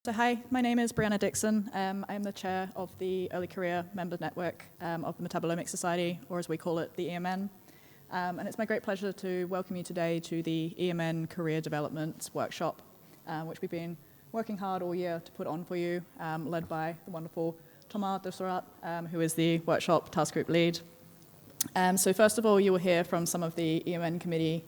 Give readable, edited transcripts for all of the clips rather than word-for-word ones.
So hi, my name is Brianna Dixon. I'm the chair of the Early Career Member Network of the Metabolomics Society, or as we call it, the EMN. And it's my great pleasure to welcome you today to the EMN Career Development Workshop, which we've been working hard all year to put on for you, led by the wonderful Thomas Desserat, who is the workshop task group lead. So first of all, you will hear from some of the EMN committee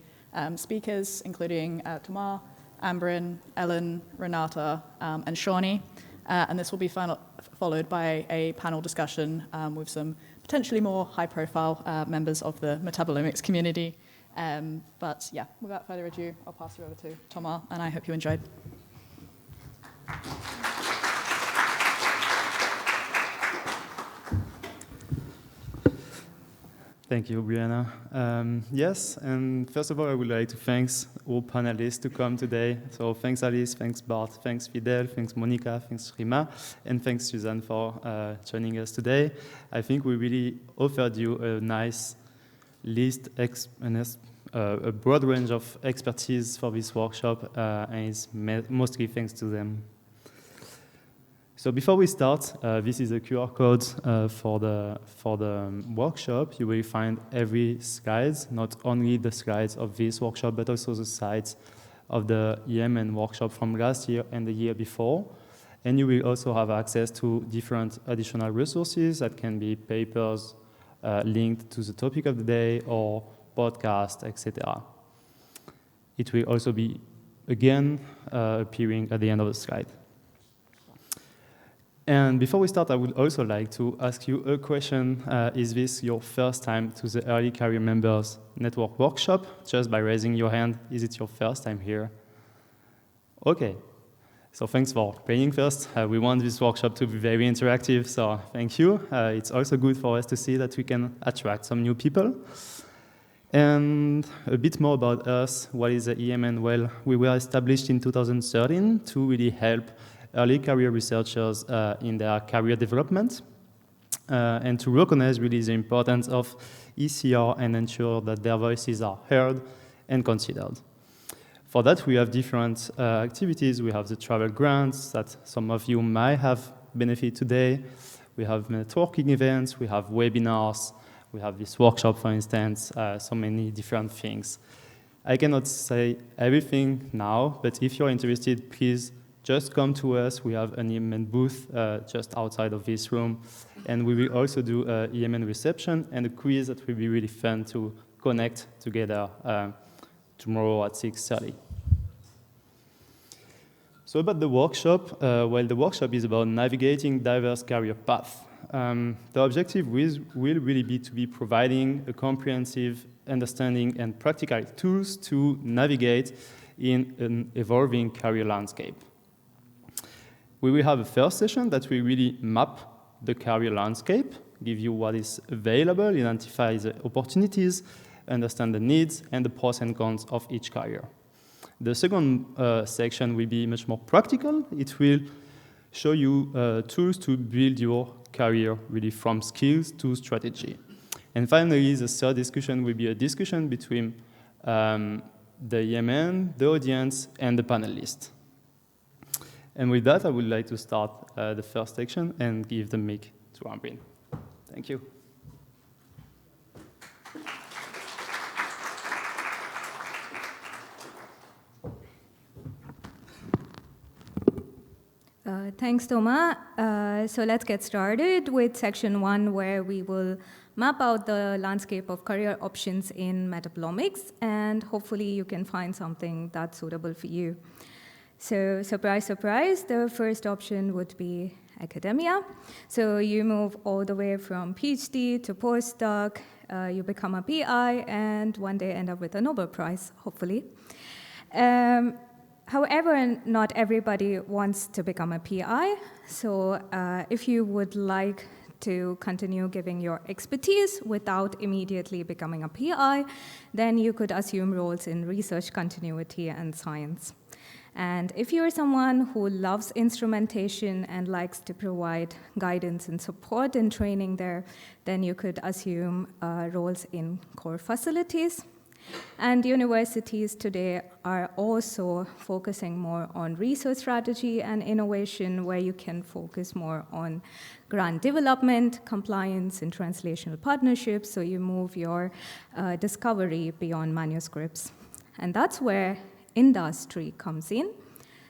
speakers, including Thomas, Ambrin, Ellen, Renata, and Shawnee. And this will be followed by a panel discussion with some potentially more high-profile members of the metabolomics community. But yeah, without further ado, I'll pass you over to Thomas, and I hope you enjoyed. Thank you, Brianna. Yes, and first of all, I would like to thank all panelists to come today. So thanks Alice, thanks Bart, thanks Fidele, thanks Monica, thanks Rima, and thanks Suzanne for joining us today. I think we really offered you a nice list, a broad range of expertise for this workshop, and it's mostly thanks to them. So before we start, this is a QR code for the workshop. You will find every slides, not only the slides of this workshop, but also the slides of the EMN workshop from last year and the year before. And you will also have access to different additional resources that can be papers linked to the topic of the day or podcasts, etc. It will also be, again, appearing at the end of the slide. And before we start, I would also like to ask you a question. Is this your first time to the Early Career Members Network Workshop? Just by raising your hand, is it your first time here? Okay, so thanks for paying first. We want this workshop to be very interactive, so thank you. It's also good for us to see that we can attract some new people. And a bit more about us. What is the EMN? Well, we were established in 2013 to really help early career researchers in their career development and to recognize really the importance of ECR and ensure that their voices are heard and considered. For that, we have different activities. We have the travel grants that some of you might have benefit today. We have networking events, we have webinars, we have this workshop, for instance, so many different things. I cannot say everything now, but if you're interested, please just come to us. We have an EMN booth just outside of this room. And we will also do an EMN reception and a quiz that will be really fun to connect together tomorrow at 6:30. So about the workshop, well, the workshop is about navigating diverse career paths. The objective will really be to be providing a comprehensive understanding and practical tools to navigate in an evolving career landscape. We will have a first session that will really map the career landscape, give you what is available, identify the opportunities, understand the needs and the pros and cons of each career. The second section will be much more practical. It will show you tools to build your career really from skills to strategy. And finally, the third discussion will be a discussion between the EMN, the audience, and the panelists. And with that, I would like to start the first section and give the mic to Ambrin. Thank you. Thanks, Thomas. So let's get started with section 1, where we will map out the landscape of career options in metabolomics, and hopefully you can find something that's suitable for you. So surprise, surprise, the first option would be academia. So you move all the way from PhD to postdoc, you become a PI, and one day end up with a Nobel Prize, hopefully. However, not everybody wants to become a PI. So if you would like to continue giving your expertise without immediately becoming a PI, then you could assume roles in research continuity and science. And if you're someone who loves instrumentation and likes to provide guidance and support and training there, then you could assume roles in core facilities. And universities today are also focusing more on research strategy and innovation, where you can focus more on grant development, compliance, and translational partnerships, so you move your discovery beyond manuscripts. And that's where industry comes in.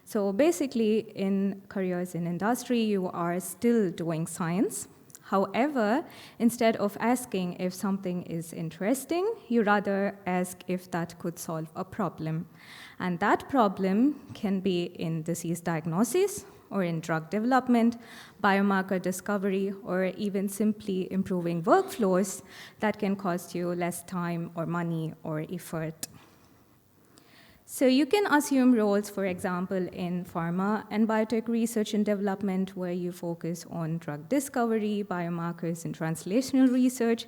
So basically, in careers in industry, you are still doing science. However, instead of asking if something is interesting, you rather ask if that could solve a problem. And that problem can be in disease diagnosis, or in drug development, biomarker discovery, or even simply improving workflows that can cost you less time or money or effort. So you can assume roles, for example, in pharma and biotech research and development, where you focus on drug discovery, biomarkers, and translational research.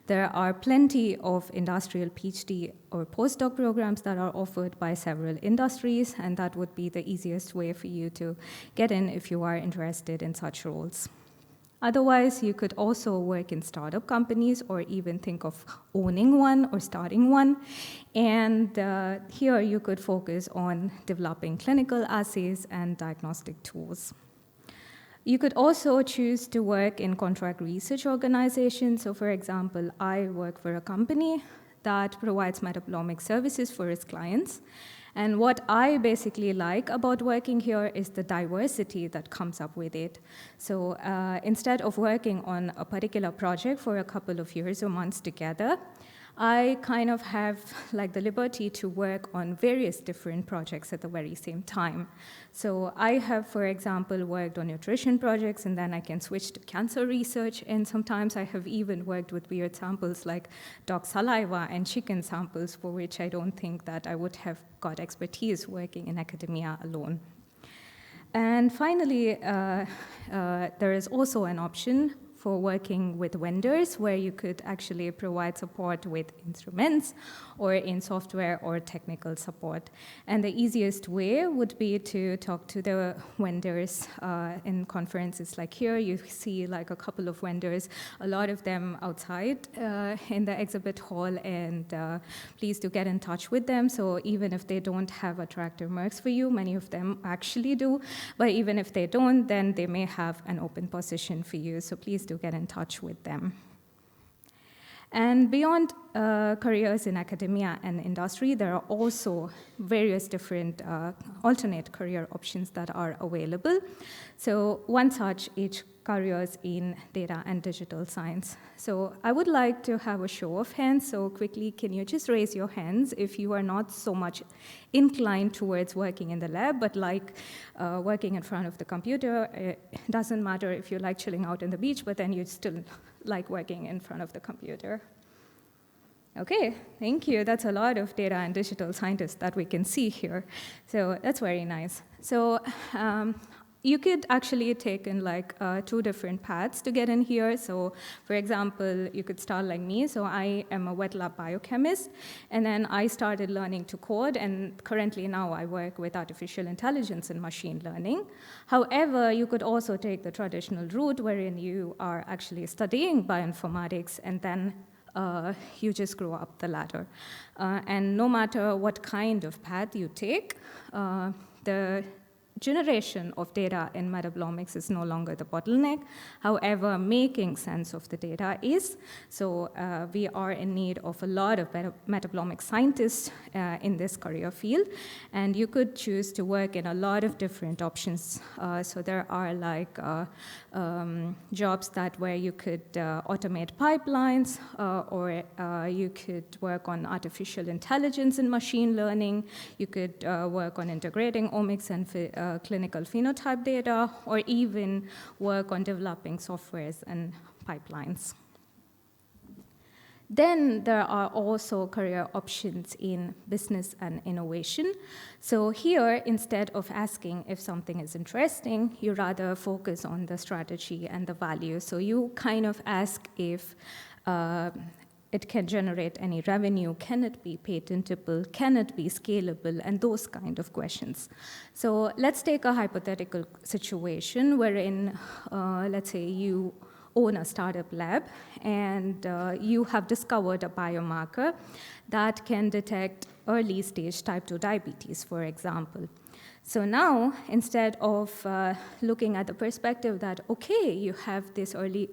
There are plenty of industrial PhD or postdoc programs that are offered by several industries, and that would be the easiest way for you to get in if you are interested in such roles. Otherwise, you could also work in startup companies, or even think of owning one or starting one. And here you could focus on developing clinical assays and diagnostic tools. You could also choose to work in contract research organizations. So for example, I work for a company that provides metabolomic services for its clients. And what I basically like about working here is the diversity that comes up with it. So instead of working on a particular project for a couple of years or months together, I kind of have like the liberty to work on various different projects at the very same time. So I have, for example, worked on nutrition projects, and then I can switch to cancer research. And sometimes I have even worked with weird samples like dog saliva and chicken samples, for which I don't think that I would have got expertise working in academia alone. And finally, there is also an option for working with vendors, where you could actually provide support with instruments or in software or technical support. And the easiest way would be to talk to the vendors in conferences like here. You see like a couple of vendors, a lot of them outside in the exhibit hall, and please do get in touch with them. So even if they don't have attractive marks for you, many of them actually do, but even if they don't, then they may have an open position for you. So please do get in touch with them. And beyond careers in academia and industry, there are also various different alternate career options that are available. So one such is careers in data and digital science. So I would like to have a show of hands. So quickly, can you just raise your hands if you are not so much inclined towards working in the lab, but like working in front of the computer? It doesn't matter if you like chilling out on the beach, but then you still like working in front of the computer. Okay, thank you. That's a lot of data and digital scientists that we can see here. So that's very nice. So you could actually take in like 2 different paths to get in here. So for example, you could start like me. So I am a wet lab biochemist, and then I started learning to code, and currently now I work with artificial intelligence and machine learning. However, you could also take the traditional route, wherein you are actually studying bioinformatics, and then you just grow up the ladder. And no matter what kind of path you take, the generation of data in metabolomics is no longer the bottleneck. However, making sense of the data is. So we are in need of a lot of metabolomic scientists in this career field. And you could choose to work in a lot of different options. So there are like jobs where you could automate pipelines, or you could work on artificial intelligence and machine learning. You could work on integrating omics and clinical phenotype data, or even work on developing softwares and pipelines. Then there are also career options in business and innovation. So here, instead of asking if something is interesting, you rather focus on the strategy and the value. So you kind of ask if it can generate any revenue, can it be patentable, can it be scalable, and those kind of questions. So let's take a hypothetical situation wherein, let's say you own a startup lab and you have discovered a biomarker that can detect early stage type 2 diabetes, for example. So now, instead of looking at the perspective that, okay, you have this early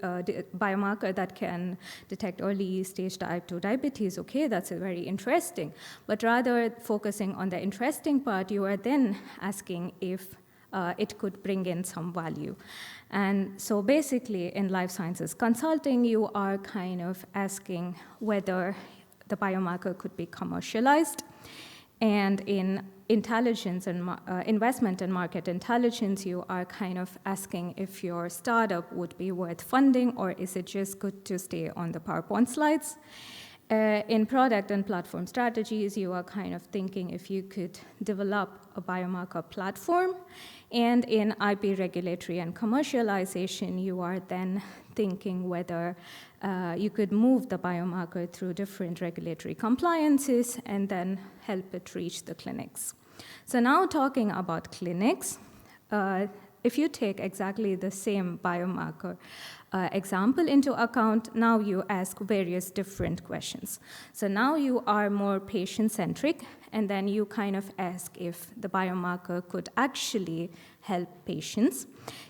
biomarker that can detect early stage type 2 diabetes, okay, that's very interesting. But rather focusing on the interesting part, you are then asking if it could bring in some value. And so basically in life sciences consulting, you are kind of asking whether the biomarker could be commercialized. And in intelligence and investment and market intelligence, you are kind of asking if your startup would be worth funding or is it just good to stay on the PowerPoint slides. In product and platform strategies, you are kind of thinking if you could develop a biomarker platform. And in IP regulatory and commercialization, you are then thinking whether you could move the biomarker through different regulatory compliances and then help it reach the clinics. So now talking about clinics, if you take exactly the same biomarker example into account, now you ask various different questions. So now you are more patient-centric, and then you kind of ask if the biomarker could actually help patients.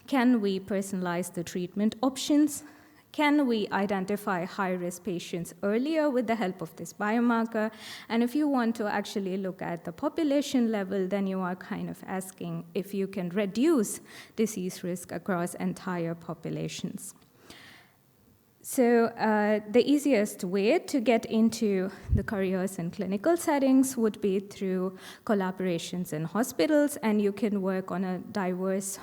Can we personalize the treatment options? Can we identify high-risk patients earlier with the help of this biomarker? And if you want to actually look at the population level, then you are kind of asking if you can reduce disease risk across entire populations. So the easiest way to get into the careers in clinical settings would be through collaborations in hospitals, and you can work on a diverse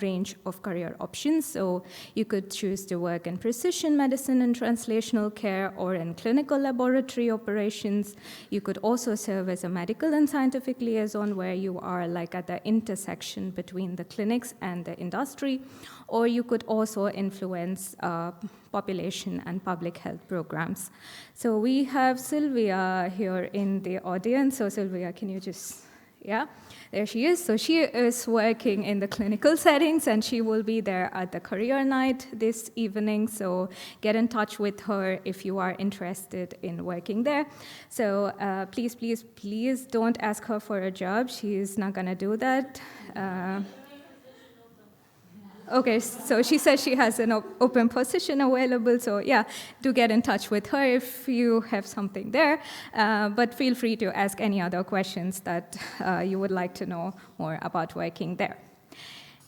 range of career options. So you could choose to work in precision medicine and translational care or in clinical laboratory operations. You could also serve as a medical and scientific liaison where you are like at the intersection between the clinics and the industry, or you could also influence population and public health programs. So we have Sylvia here in the audience. So Sylvia, can you just, yeah, there she is. So she is working in the clinical settings and she will be there at the career night this evening. So get in touch with her if you are interested in working there. So please, please, please don't ask her for a job. She's not gonna do that. Okay, so she says she has an open position available, so yeah, do get in touch with her if you have something there, but feel free to ask any other questions that you would like to know more about working there.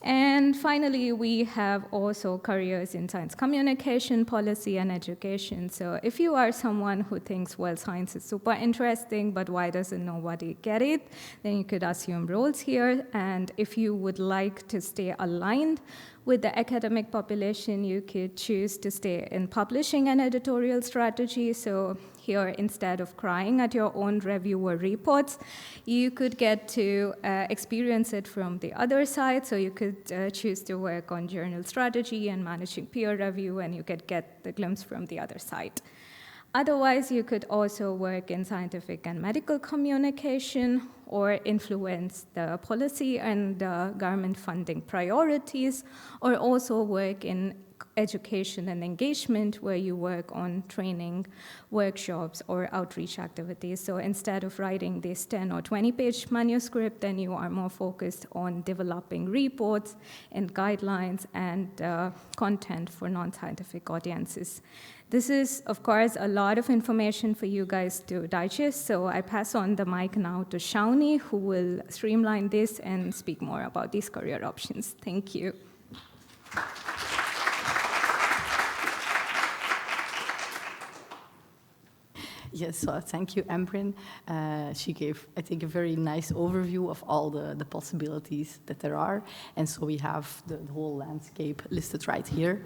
And finally, we have also careers in science communication, policy, and education. So if you are someone who thinks, well, science is super interesting, but why doesn't nobody get it, then you could assume roles here. And if you would like to stay aligned with the academic population, you could choose to stay in publishing and editorial strategy. So here, instead of crying at your own reviewer reports, you could get to experience it from the other side. So you could choose to work on journal strategy and managing peer review, and you could get the glimpse from the other side. Otherwise, you could also work in scientific and medical communication or influence the policy and government funding priorities, or also work in education and engagement where you work on training, workshops, or outreach activities. So instead of writing this 10 or 20-page manuscript, then you are more focused on developing reports and guidelines and content for non-scientific audiences. This is, of course, a lot of information for you guys to digest, so I pass on the mic now to Shawnee, who will streamline this and speak more about these career options. Thank you. Yes, thank you, Ambrin. She gave, I think, a very nice overview of all the possibilities that there are. And so we have the whole landscape listed right here.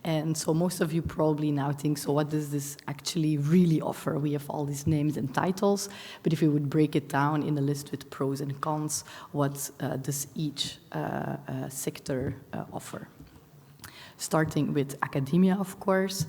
And so most of you probably now think, so what does this actually really offer? We have all these names and titles, but if we would break it down in a list with pros and cons, what does each sector offer? Starting with academia, of course.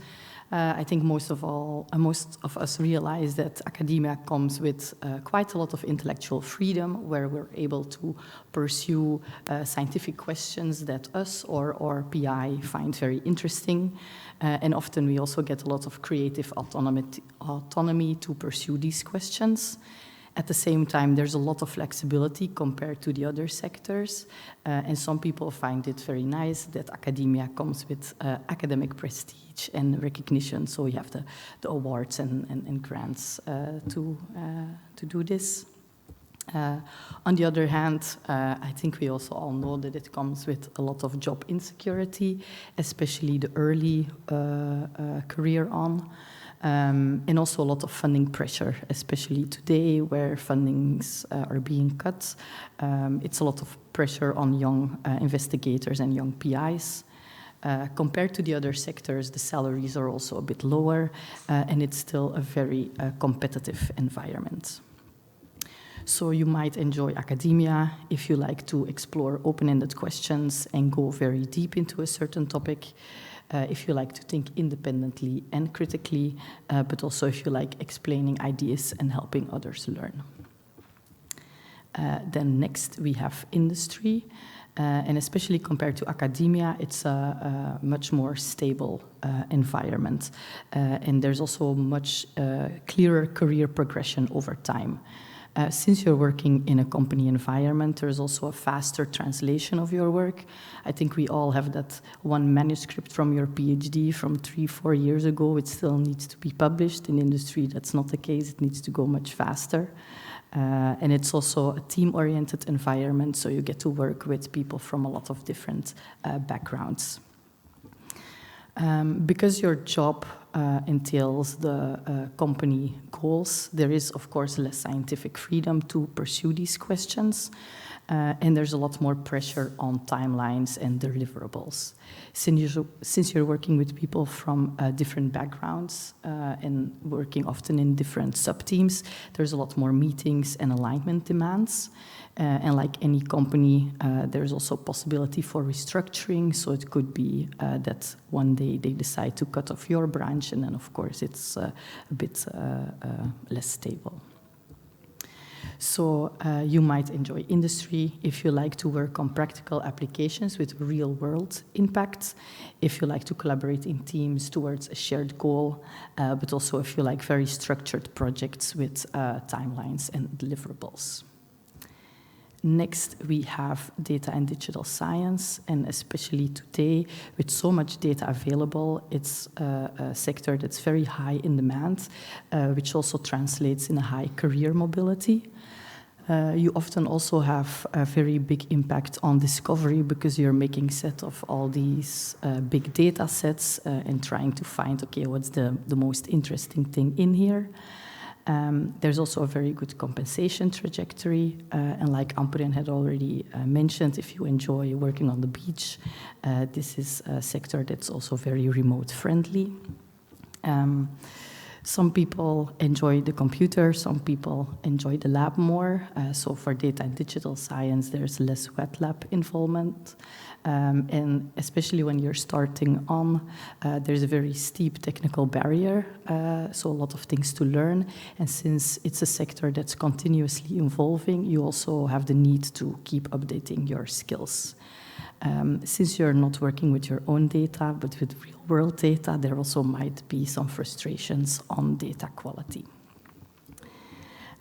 I think most of us realize that academia comes with quite a lot of intellectual freedom, where we're able to pursue scientific questions that us or PI find very interesting. And often we also get a lot of creative autonomy to pursue these questions. At the same time, there's a lot of flexibility compared to the other sectors, and some people find it very nice that academia comes with academic prestige and recognition, so we have the awards and grants to do this. On the other hand, I think we also all know that it comes with a lot of job insecurity, especially the early career on. And also a lot of funding pressure, especially today where fundings are being cut. It's a lot of pressure on young investigators and young PIs. Compared to the other sectors, the salaries are also a bit lower, and it's still a very competitive environment. So you might enjoy academia if you like to explore open-ended questions and go very deep into a certain topic. If you like to think independently and critically, but also if you like explaining ideas and helping others learn. Then next we have industry, and especially compared to academia, it's a much more stable environment. And there's also much clearer career progression over time. Since you're working in a company environment, there's also a faster translation of your work. I think we all have that one manuscript from your PhD from 3-4 years ago. It still needs to be published. In industry, that's not the case. It needs to go much faster. And it's also a team-oriented environment, so you get to work with people from a lot of different backgrounds. Because your job entails the company goals, there is, of course, less scientific freedom to pursue these questions, and there's a lot more pressure on timelines and deliverables. Since you're working with people from different backgrounds and working often in different sub-teams, there's a lot more meetings and alignment demands. And like any company, there's also possibility for restructuring. So it could be that one day they decide to cut off your branch, and then, of course, it's a bit less stable. So you might enjoy industry if you like to work on practical applications with real-world impacts, if you like to collaborate in teams towards a shared goal, but also if you like very structured projects with timelines and deliverables. Next, we have data and digital science, and especially today, with so much data available, it's a sector that's very high in demand, which also translates in a high career mobility. You often also have a very big impact on discovery because you're making sense of all these big data sets and trying to find, okay, what's the most interesting thing in here. There's also a very good compensation trajectory, and like Ambrien had already mentioned, if you enjoy working on the beach, this is a sector that's also very remote friendly. Some people enjoy the computer, some people enjoy the lab more. So for data and digital science, there's less wet lab involvement. And especially when you're starting on, there's a very steep technical barrier, so a lot of things to learn. And since it's a sector that's continuously evolving, you also have the need to keep updating your skills. Since you're not working with your own data, but with real-world data, there also might be some frustrations on data quality.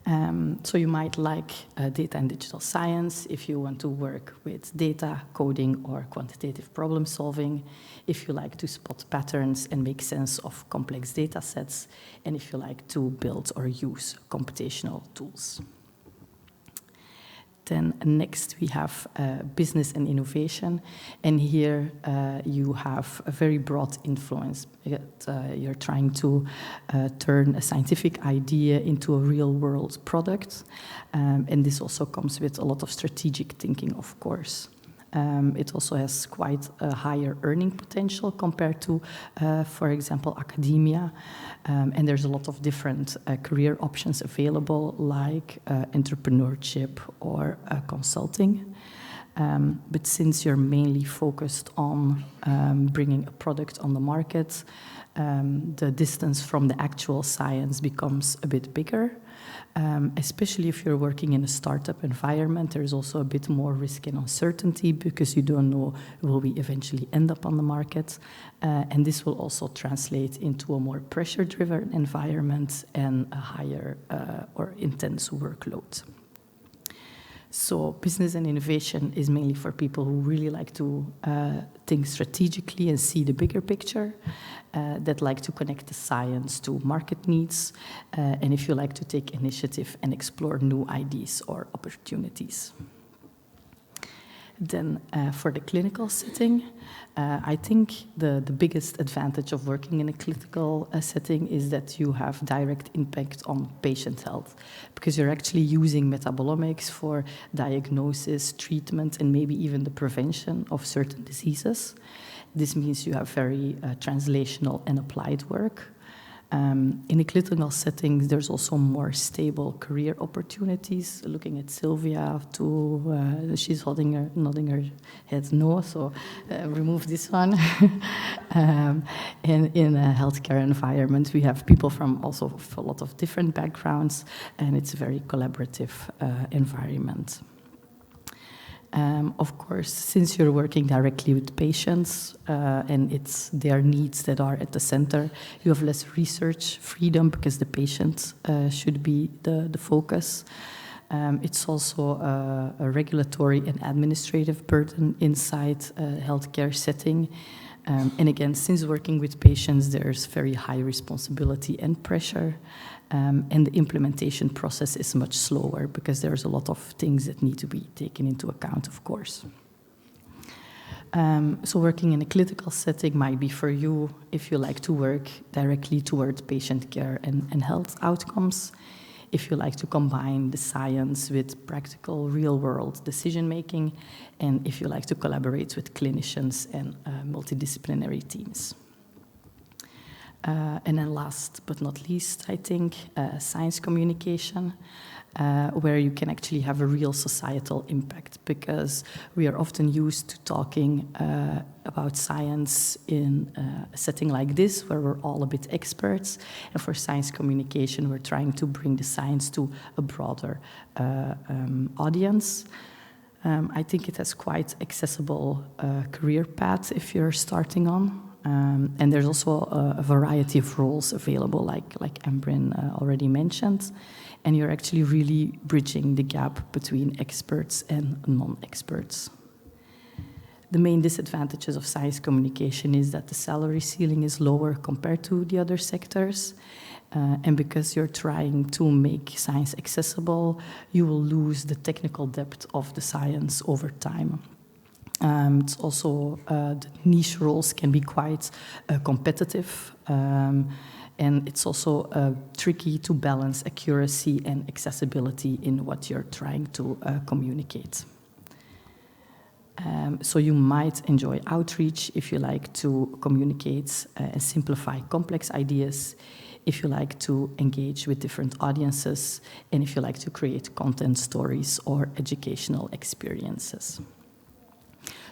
So you might like data and digital science if you want to work with data, coding, or quantitative problem solving, if you like to spot patterns and make sense of complex data sets, and if you like to build or use computational tools. Then next we have business and innovation, and here you have a very broad influence. You're trying to turn a scientific idea into a real-world product, and this also comes with a lot of strategic thinking, of course. It also has quite a higher earning potential compared to, for example, academia. And there's a lot of different career options available, like entrepreneurship or consulting. But since you're mainly focused on bringing a product on the market, the distance from the actual science becomes a bit bigger. Especially if you're working in a startup environment, there's also a bit more risk and uncertainty because you don't know will we eventually end up on the market. And this will also translate into a more pressure-driven environment and a higher or intense workload. So business and innovation is mainly for people who really like to think strategically and see the bigger picture, that like to connect the science to market needs, and if you like to take initiative and explore new ideas or opportunities. Then for the clinical setting, I think the biggest advantage of working in a clinical setting is that you have direct impact on patient health, because you're actually using metabolomics for diagnosis, treatment, and maybe even the prevention of certain diseases. This means you have very translational and applied work. In a clinical setting, there's also more stable career opportunities. Looking at Sylvia, she's nodding her head no, so remove this one. In a healthcare environment, we have people from also a lot of different backgrounds, and it's a very collaborative environment. Of course, since you're working directly with patients and it's their needs that are at the center, you have less research freedom because the patient should be the focus. It's also a regulatory and administrative burden inside a healthcare setting. And again, since working with patients, there's very high responsibility and pressure. And the implementation process is much slower because there's a lot of things that need to be taken into account, of course. So working in a clinical setting might be for you if you like to work directly towards patient care and health outcomes, if you like to combine the science with practical real-world decision-making, and if you like to collaborate with clinicians and multidisciplinary teams. And then last but not least, I think, science communication, where you can actually have a real societal impact, because we are often used to talking about science in a setting like this, where we're all a bit experts. And for science communication, we're trying to bring the science to a broader audience. I think it has quite accessible career path if you're starting on. And there's also a variety of roles available, like Ambrin already mentioned. And you're actually really bridging the gap between experts and non-experts. The main disadvantages of science communication is that the salary ceiling is lower compared to the other sectors. And because you're trying to make science accessible, you will lose the technical depth of the science over time. It's also, the niche roles can be quite competitive, and it's also tricky to balance accuracy and accessibility in what you're trying to communicate. So you might enjoy outreach if you like to communicate and simplify complex ideas, if you like to engage with different audiences, and if you like to create content stories or educational experiences.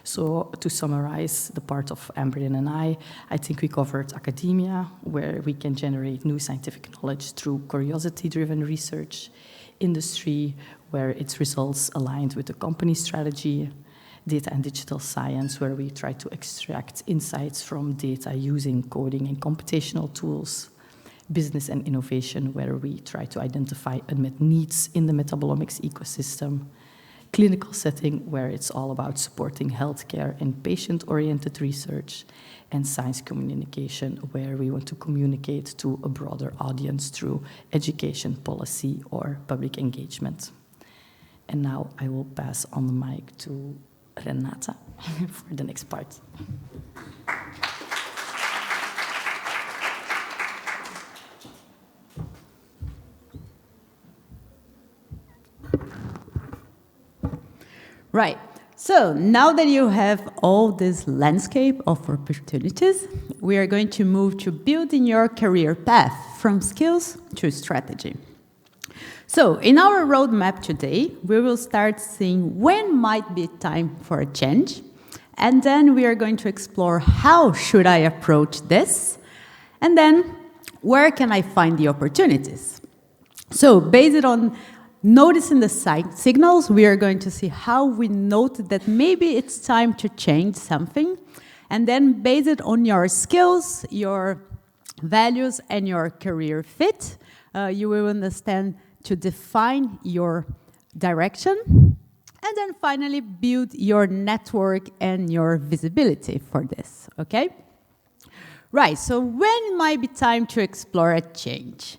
So to summarize the part of Ambrin and I think we covered academia, where we can generate new scientific knowledge through curiosity-driven research, industry, where its results aligned with the company strategy, data and digital science, where we try to extract insights from data using coding and computational tools, business and innovation, where we try to identify unmet needs in the metabolomics ecosystem, clinical setting, where it's all about supporting healthcare and patient-oriented research, and science communication, where we want to communicate to a broader audience through education, policy, or public engagement. And now I will pass on the mic to Renata for the next part. Right. So now that you have all this landscape of opportunities, we are going to move to building your career path from skills to strategy. So in our roadmap today, we will start seeing when might be time for a change. And then we are going to explore how should I approach this? And then where can I find the opportunities? So based on noticing the signals, we are going to see how we note that maybe it's time to change something. And then based on your skills, your values, and your career fit, you will understand to define your direction. And then finally, build your network and your visibility for this, okay? Right, so when might be time to explore a change?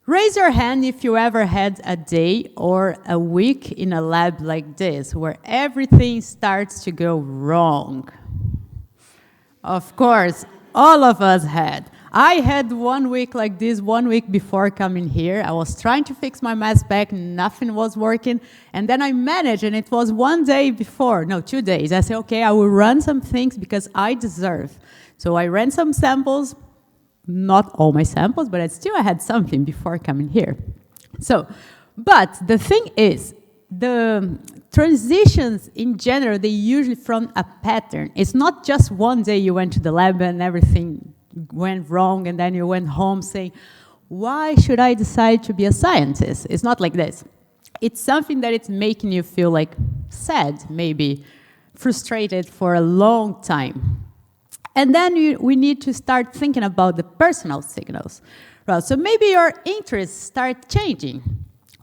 Raise your hand if you ever had a day or a week in a lab like this, where everything starts to go wrong. Of course, all of us had. I had 1 week like this, 1 week before coming here. I was trying to fix my mass spec, nothing was working. And then I managed, and it was 1 day before, no, 2 days. I said, okay, I will run some things because I deserve. So I ran some samples, not all my samples, but I had something before coming here. So, but the thing is, the transitions in general, they usually from a pattern. It's not just 1 day you went to the lab and everything went wrong, and then you went home saying, why should I decide to be a scientist? It's not like this. It's something that it's making you feel like sad, maybe frustrated for a long time. And then we need to start thinking about the personal signals. Right, so maybe your interests start changing.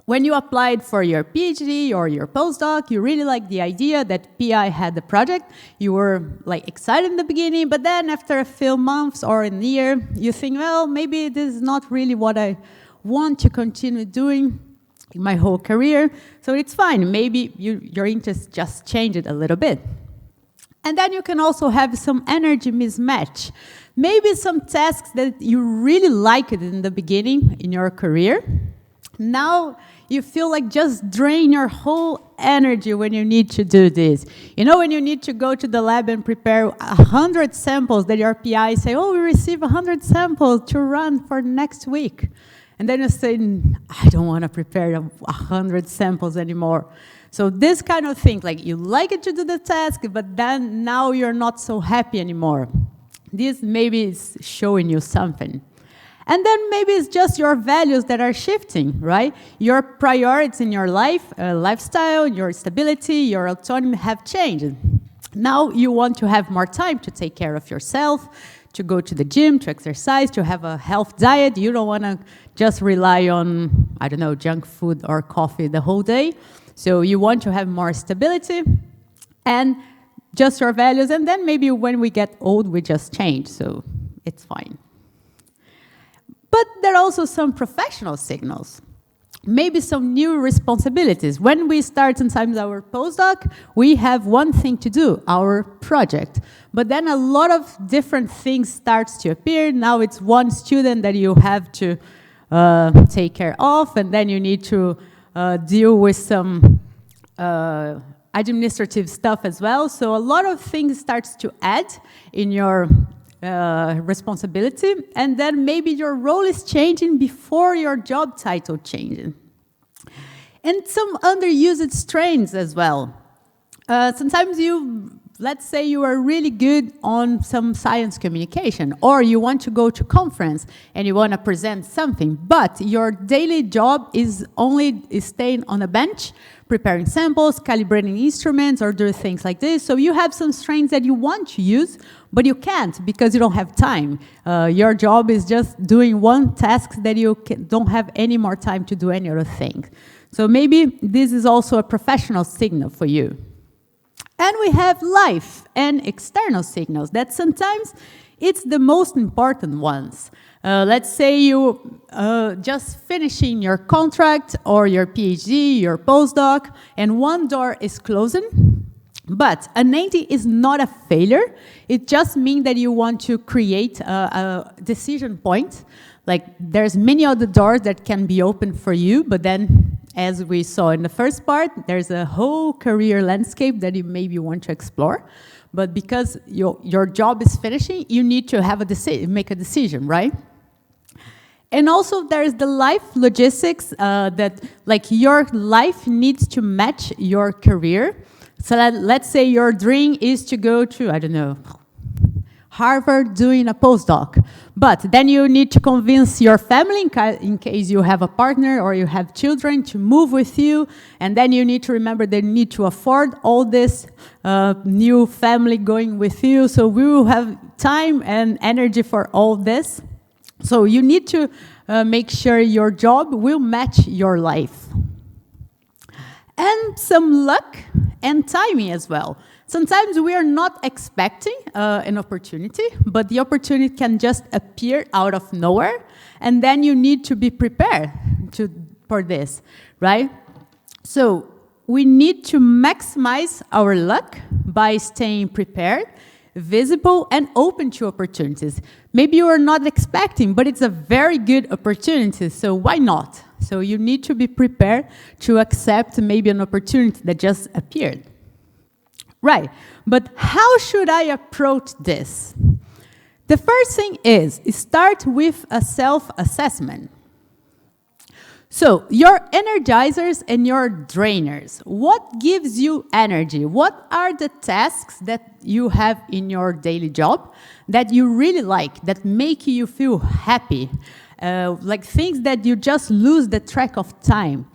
When you applied for your PhD or your postdoc, you really liked the idea that PI had the project. You were like excited in the beginning, but then after a few months or a year, you think, well, maybe this is not really what I want to continue doing in my whole career. So it's fine. Maybe your interest just changed a little bit. And then you can also have some energy mismatch. Maybe some tasks that you really liked in the beginning in your career. Now you feel like just drain your whole energy when you need to do this. You know, when you need to go to the lab and prepare 100 samples that your PI say, oh, we receive 100 samples to run for next week. And then you say, I don't want to prepare 100 samples anymore. So this kind of thing, like you like it to do the task, but then now you're not so happy anymore. This maybe is showing you something. And then maybe it's just your values that are shifting, right? Your priorities in your life, lifestyle, your stability, your autonomy have changed. Now you want to have more time to take care of yourself, to go to the gym, to exercise, to have a health diet. You don't want to just rely on, I don't know, junk food or coffee the whole day. So you want to have more stability and just your values. And then maybe when we get old, we just change. So it's fine. But there are also some professional signals, maybe some new responsibilities. When we start sometimes our postdoc, we have one thing to do, our project. But then a lot of different things starts to appear. Now it's one student that you have to take care of, and then you need to deal with some administrative stuff as well. So a lot of things starts to add in your responsibility, and then maybe your role is changing before your job title changing. And some underused strengths as well. Sometimes let's say you are really good on some science communication, or you want to go to conference and you want to present something, but your daily job is only staying on a bench, preparing samples, calibrating instruments, or do things like this. So you have some strengths that you want to use, but you can't because you don't have time. Your job is just doing one task that you don't have any more time to do any other thing. So maybe this is also a professional signal for you. And we have life and external signals that sometimes it's the most important ones. Let's say you just finishing your contract or your PhD, your postdoc, and one door is closing. But an AD is not a failure. It just means that you want to create a decision point. Like there's many other doors that can be open for you, but then as we saw in the first part, there's a whole career landscape that you maybe want to explore. But because your job is finishing, you need to have make a decision, right? And also there's the life logistics that like your life needs to match your career. So let's say your dream is to go to, I don't know, Harvard doing a postdoc. But then you need to convince your family, in case you have a partner or you have children, to move with you. And then you need to remember they need to afford all this new family going with you. So we will have time and energy for all this. So you need to make sure your job will match your life. And some luck and timing as well. Sometimes we are not expecting an opportunity, but the opportunity can just appear out of nowhere, and then you need to be prepared for this, right? So we need to maximize our luck by staying prepared, visible, and open to opportunities. Maybe you are not expecting, but it's a very good opportunity, so why not? So you need to be prepared to accept maybe an opportunity that just appeared. Right, but how should I approach this? The first thing is start with a self-assessment. So your energizers and your drainers, what gives you energy? What are the tasks that you have in your daily job that you really like, that make you feel happy? Like things that you just lose the track of time.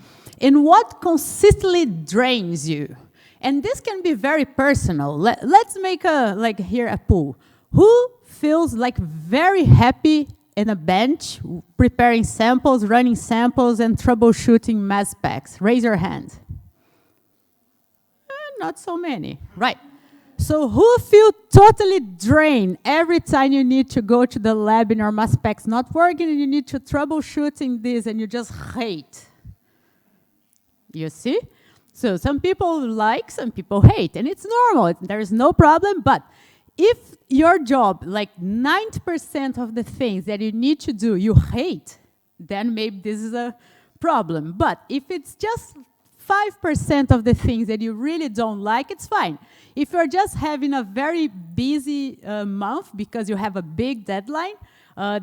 And what consistently drains you? And this can be very personal. Let's make here a pool. Who feels like very happy in a bench, preparing samples, running samples, and troubleshooting mass specs? Raise your hand. Not so many, right? So who feel totally drained every time you need to go to the lab and your mass specs not working and you need to troubleshooting this and you just hate? You see? So some people like, some people hate, and it's normal. There is no problem, but if your job, like 90% of the things that you need to do, you hate, then maybe this is a problem. But if it's just 5% of the things that you really don't like, it's fine. If you're just having a very busy month because you have a big deadline,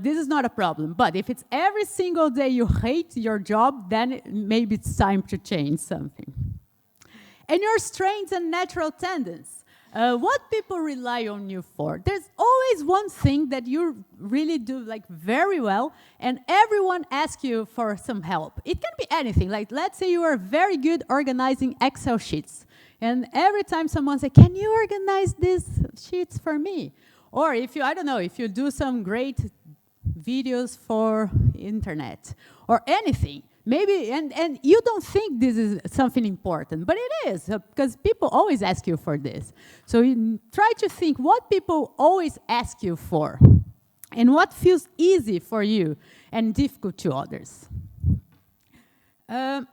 this is not a problem. But if it's every single day you hate your job, then maybe it's time to change something. And your strengths and natural tendencies. What people rely on you for? There's always one thing that you really do like very well, and everyone asks you for some help. It can be anything. Like, let's say you are very good organizing Excel sheets, and every time someone says, "Can you organize these sheets for me?" Or if you, I don't know, if you do some great videos for internet or anything. Maybe, and you don't think this is something important, but it is, because people always ask you for this. So you try to think what people always ask you for, and what feels easy for you and difficult to others. And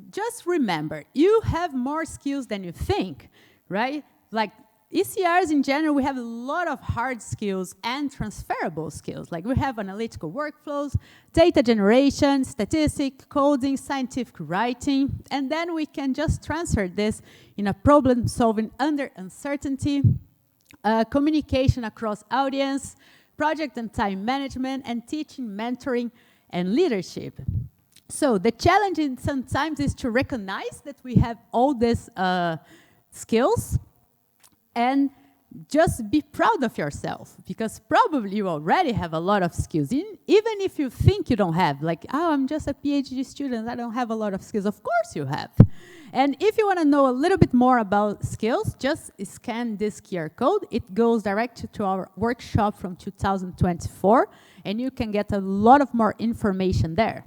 just remember, you have more skills than you think, right? Like ECRs in general, we have a lot of hard skills and transferable skills. Like we have analytical workflows, data generation, statistics, coding, scientific writing, and then we can just transfer this in a problem solving under uncertainty, communication across audience, project and time management, and teaching, mentoring, and leadership. So the challenge sometimes is to recognize that we have all these skills, and just be proud of yourself, because probably you already have a lot of skills. Even if you think you don't have, like, oh, I'm just a PhD student, I don't have a lot of skills. Of course you have. And if you want to know a little bit more about skills, just scan this QR code. It goes direct to our workshop from 2024, and you can get a lot of more information there.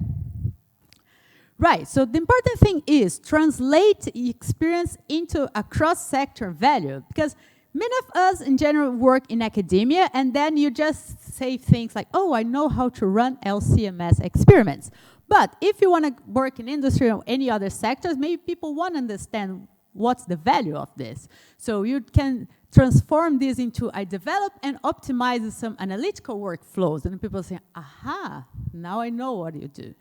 Right, so the important thing is translate experience into a cross-sector value, because many of us in general work in academia, and then you just say things like, oh, I know how to run LC-MS experiments. But if you want to work in industry or any other sectors, maybe people want to understand what's the value of this. So you can transform this into, I develop and optimize some analytical workflows, and people say, aha, now I know what you do.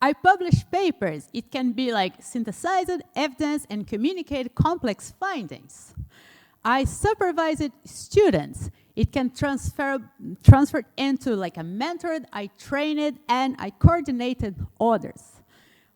I publish papers. It can be like synthesized evidence and communicate complex findings. I supervise students. It can transfer into like I mentored, I trained, and I coordinated others.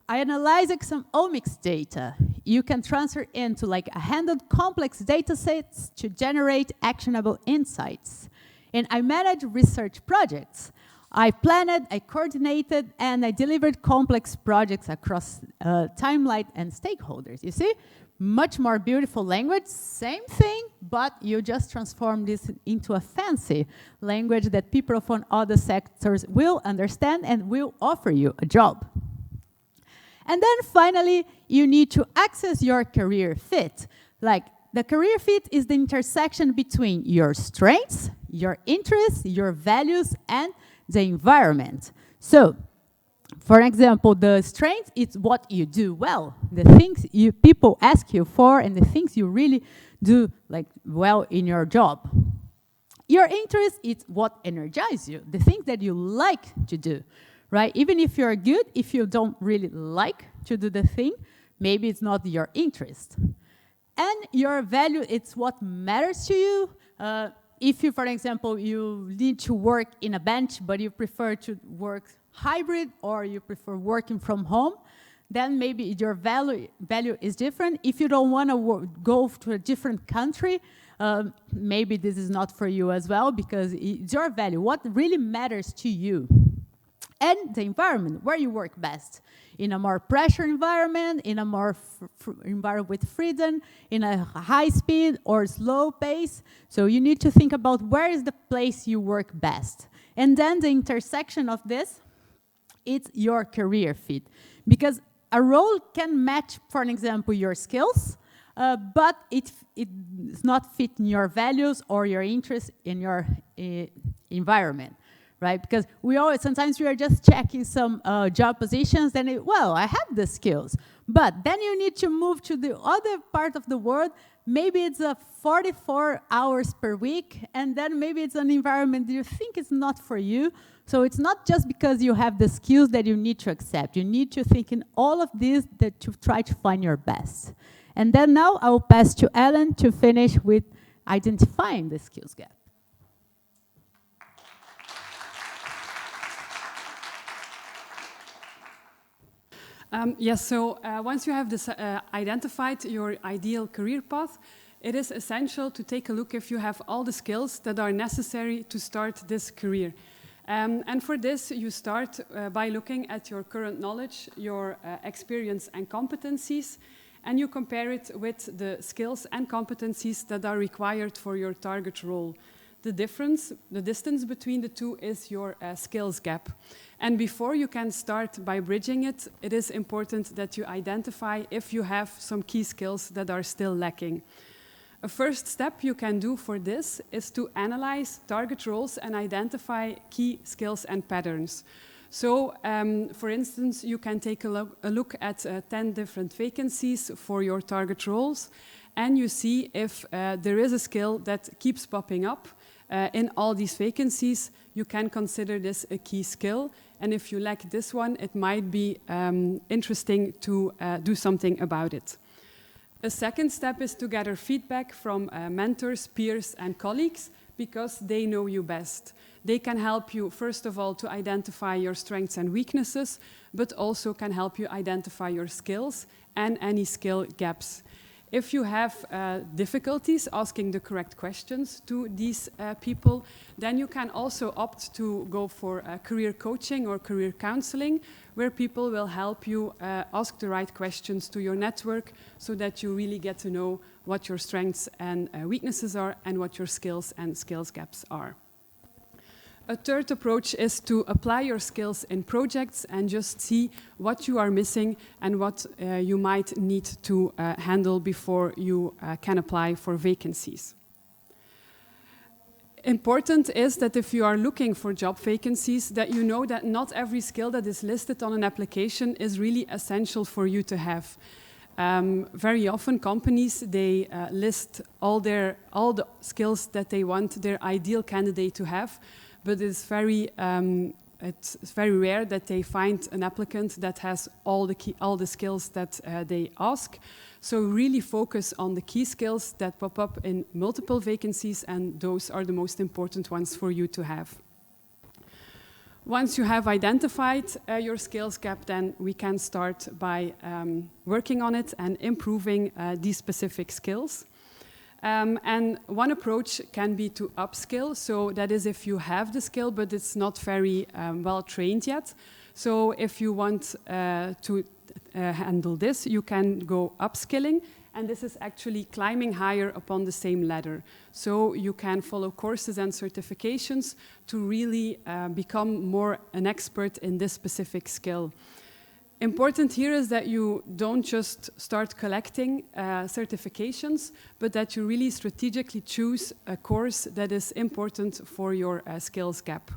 I analyzed some omics data. You can transfer into like I handled complex data sets to generate actionable insights. And I managed research projects. I planned, I coordinated, and I delivered complex projects across timeline and stakeholders. You see? Much more beautiful language, same thing, but you just transform this into a fancy language that people from other sectors will understand and will offer you a job. And then finally, you need to access your career fit. Like, the career fit is the intersection between your strengths, your interests, your values, and the environment. So, for example, the strength is what you do well, the things people ask you for, and the things you really do like well in your job. Your interest is what energizes you, the things that you like to do, right? Even if you're good, if you don't really like to do the thing, maybe it's not your interest. And your value, it's what matters to you. If you, for example, you need to work in a bench, but you prefer to work hybrid, or you prefer working from home, then maybe your value is different. If you don't want to go to a different country, maybe this is not for you as well, because it's your value, what really matters to you. And the environment, where you work best. In a more pressure environment, in a more environment with freedom, in a high speed or slow pace. So you need to think about where is the place you work best. And then the intersection of this, it's your career fit. Because a role can match, for an example, your skills, but it's not fit in your values or your interests in your environment. Right? Because sometimes we are just checking some job positions, and well, I have the skills. But then you need to move to the other part of the world. Maybe it's 44 hours per week, and then maybe it's an environment that you think is not for you. So it's not just because you have the skills that you need to accept. You need to think in all of this that you try to find your best. And then now I will pass to Ellen to finish with identifying the skills gap. Yes, so once you have identified your ideal career path, it is essential to take a look if you have all the skills that are necessary to start this career. And for this, you start by looking at your current knowledge, your experience and competencies, and you compare it with the skills and competencies that are required for your target role. The distance between the two is your skills gap. And before you can start by bridging it, it is important that you identify if you have some key skills that are still lacking. A first step you can do for this is to analyze target roles and identify key skills and patterns. So, for instance, you can take a look at 10 different vacancies for your target roles, and you see if there is a skill that keeps popping up in all these vacancies. You can consider this a key skill, and if you lack this one, it might be interesting to do something about it. A second step is to gather feedback from mentors, peers, and colleagues, because they know you best. They can help you, first of all, to identify your strengths and weaknesses, but also can help you identify your skills and any skill gaps. If you have difficulties asking the correct questions to these people, then you can also opt to go for career coaching or career counseling, where people will help you ask the right questions to your network so that you really get to know what your strengths and weaknesses are and what your skills and skills gaps are. A third approach is to apply your skills in projects and just see what you are missing and what you might need to handle before you can apply for vacancies. Important is that if you are looking for job vacancies, that you know that not every skill that is listed on an application is really essential for you to have. Very often companies, they list all the skills that they want their ideal candidate to have, but it's very it's very rare that they find an applicant that has all the skills that they ask. So really focus on the key skills that pop up in multiple vacancies, and those are the most important ones for you to have. Once you have identified your skills gap, then we can start by working on it and improving these specific skills. And one approach can be to upskill. So that is if you have the skill, but it's not very well trained yet. So if you want to handle this, you can go upskilling. And this is actually climbing higher upon the same ladder. So you can follow courses and certifications to really become more an expert in this specific skill. Important here is that you don't just start collecting certifications, but that you really strategically choose a course that is important for your skills gap.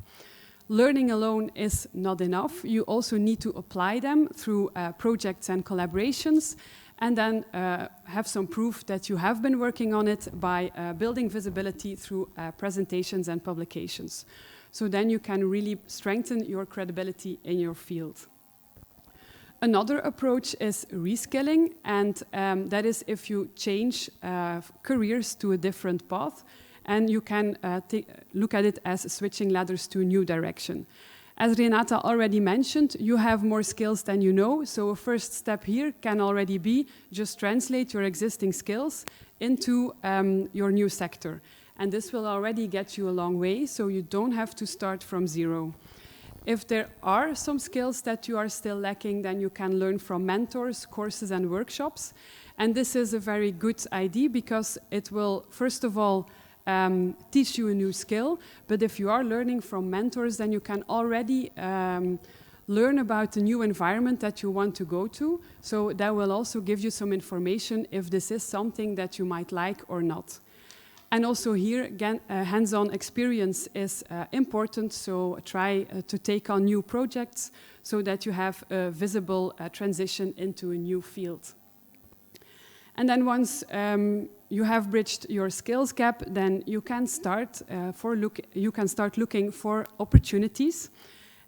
Learning alone is not enough. You also need to apply them through projects and collaborations, and then have some proof that you have been working on it by building visibility through presentations and publications. So then you can really strengthen your credibility in your field. Another approach is reskilling, and that is if you change careers to a different path, and you can look at it as switching ladders to a new direction. As Renata already mentioned, you have more skills than you know, so a first step here can already be just translate your existing skills into your new sector. And this will already get you a long way, so you don't have to start from zero. If there are some skills that you are still lacking, then you can learn from mentors, courses, and workshops. And this is a very good idea because it will, first of all, teach you a new skill. But if you are learning from mentors, then you can already learn about the new environment that you want to go to. So that will also give you some information if this is something that you might like or not. And also here, again, hands-on experience is important, so try to take on new projects so that you have a visible transition into a new field. And then once you have bridged your skills gap, then you can start looking for opportunities.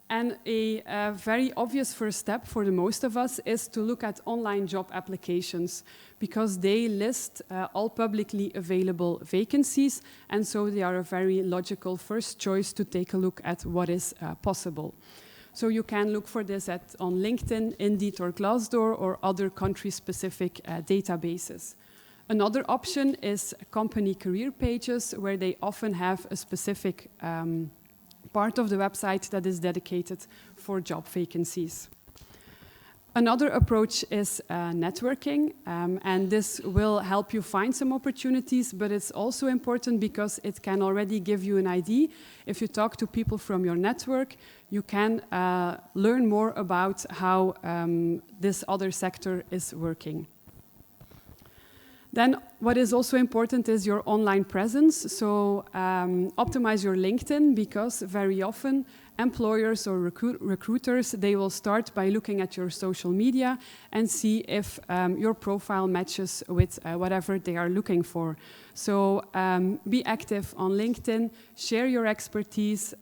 And a very obvious first step for the most of us is to look at online job applications because they list all publicly available vacancies, and so they are a very logical first choice to take a look at what is possible. So you can look for this on LinkedIn, Indeed, or Glassdoor, or other country-specific databases. Another option is company career pages, where they often have a specific part of the website that is dedicated for job vacancies. Another approach is networking, and this will help you find some opportunities, but it's also important because it can already give you an idea. If you talk to people from your network, you can learn more about how this other sector is working. Then what is also important is your online presence. So optimize your LinkedIn because very often employers or recruiters, they will start by looking at your social media and see if your profile matches with whatever they are looking for. So be active on LinkedIn, share your expertise,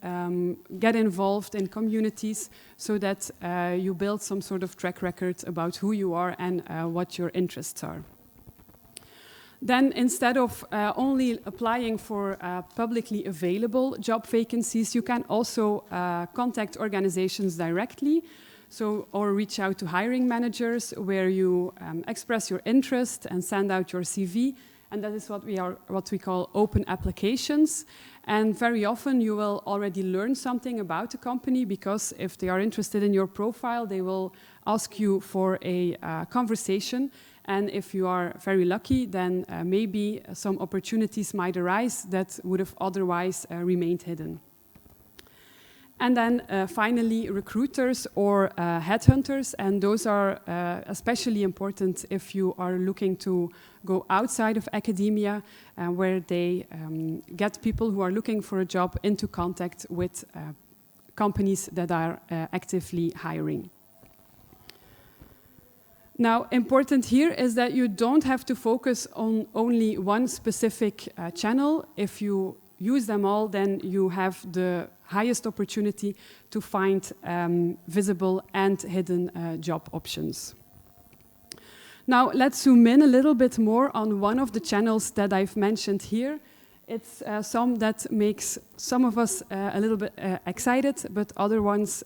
get involved in communities so that you build some sort of track record about who you are and what your interests are. Then instead of only applying for publicly available job vacancies, you can also contact organizations directly, or reach out to hiring managers where you express your interest and send out your CV, and that is what we call open applications. And very often you will already learn something about the company because if they are interested in your profile, they will ask you for a conversation. And if you are very lucky, then maybe some opportunities might arise that would have otherwise remained hidden. And then finally, recruiters or headhunters, and those are especially important if you are looking to go outside of academia, where they get people who are looking for a job into contact with companies that are actively hiring. Now, important here is that you don't have to focus on only one specific channel. If you use them all, then you have the highest opportunity to find visible and hidden job options. Now, let's zoom in a little bit more on one of the channels that I've mentioned here. It's some that makes some of us a little bit excited, but other ones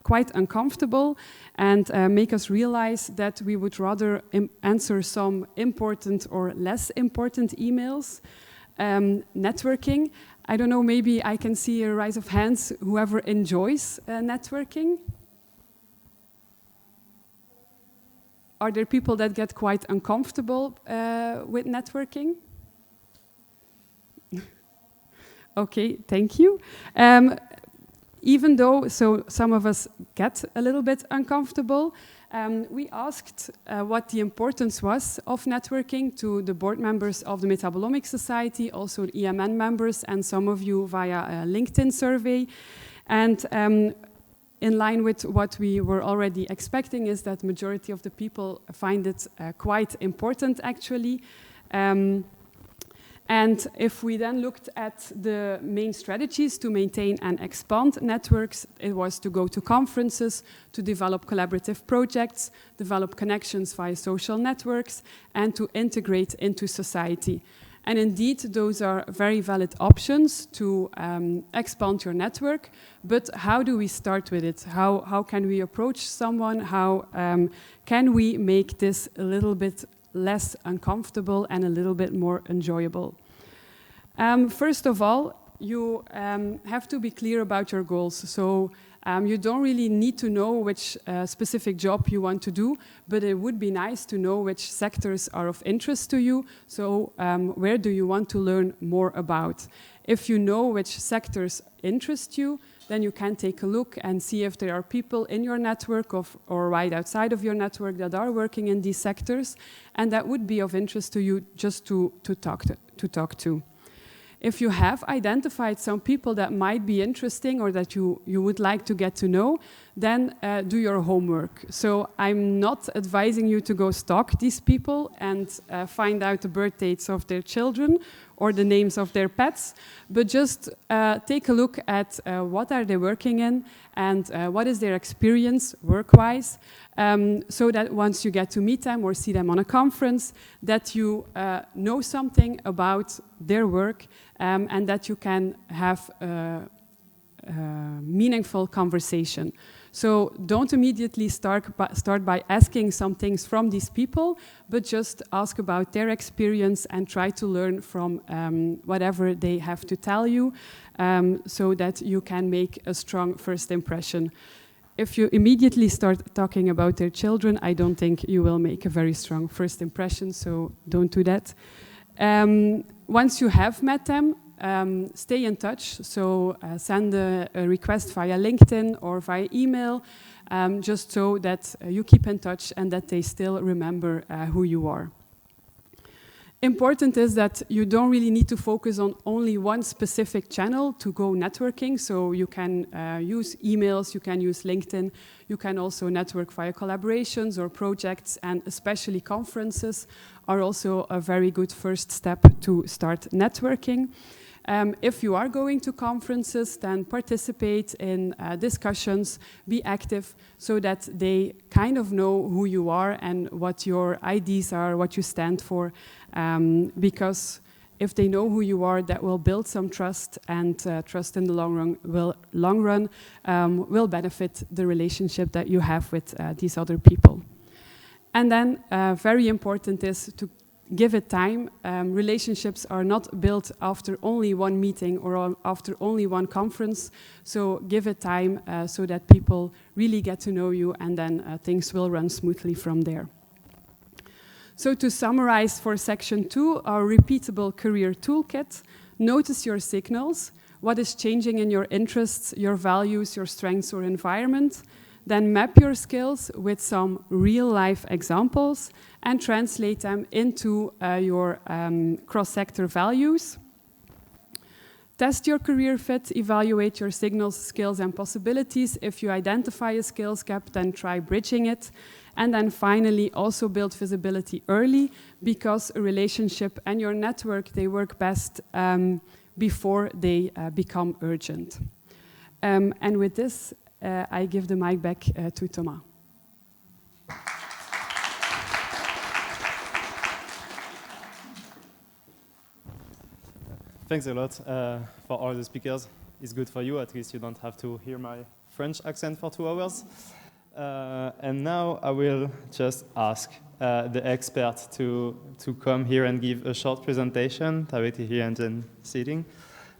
quite uncomfortable, and make us realize that we would rather answer some important or less important emails. Networking. I don't know, maybe I can see a rise of hands, whoever enjoys networking. Are there people that get quite uncomfortable with networking? Okay, thank you. Even though, so some of us get a little bit uncomfortable, we asked what the importance was of networking to the board members of the Metabolomics Society, also EMN members, and some of you via a LinkedIn survey. And in line with what we were already expecting is that majority of the people find it quite important, actually. And if we then looked at the main strategies to maintain and expand networks, it was to go to conferences, to develop collaborative projects, develop connections via social networks, and to integrate into society. And indeed, those are very valid options to expand your network. But how do we start with it? How can we approach someone? How can we make this a little bit less uncomfortable and a little bit more enjoyable? First of all, you have to be clear about your goals. So you don't really need to know which specific job you want to do, but it would be nice to know which sectors are of interest to you. So where do you want to learn more about? If you know which sectors interest you, then you can take a look and see if there are people in your network or right outside of your network that are working in these sectors, and that would be of interest to you just to talk to. If you have identified some people that might be interesting or that you would like to get to know, then do your homework. So I'm not advising you to go stalk these people and find out the birth dates of their children or the names of their pets, but just take a look at what are they working in and what is their experience work-wise, so that once you get to meet them or see them on a conference, that you know something about their work and that you can have a meaningful conversation. So don't immediately start by asking some things from these people, but just ask about their experience and try to learn from whatever they have to tell you, so that you can make a strong first impression. If you immediately start talking about their children, I don't think you will make a very strong first impression, so don't do that. Once you have met them, stay in touch, so send a request via LinkedIn or via email, just so that you keep in touch and that they still remember who you are. Important is that you don't really need to focus on only one specific channel to go networking, so you can use emails, you can use LinkedIn, you can also network via collaborations or projects, and especially conferences are also a very good first step to start networking. If you are going to conferences, then participate in discussions, be active, so that they kind of know who you are and what your ideas are, what you stand for, because if they know who you are, that will build some trust, and trust in the long run will benefit the relationship that you have with these other people. And then very important is to give it time. Relationships are not built after only one meeting or after only one conference. So give it time so that people really get to know you, and then things will run smoothly from there. So to summarize for section 2, our repeatable career toolkit: notice your signals, what is changing in your interests, your values, your strengths or environment. Then map your skills with some real-life examples and translate them into your cross-sector values. Test your career fit, evaluate your signals, skills, and possibilities. If you identify a skills gap, then try bridging it. And then finally, also build visibility early, because a relationship and your network, they work best before they become urgent. And with this, I give the mic back to Thomas. Thanks a lot for all the speakers. It's good for you, at least you don't have to hear my French accent for 2 hours. And now I will just ask the experts to come here and give a short presentation directly here and then sitting.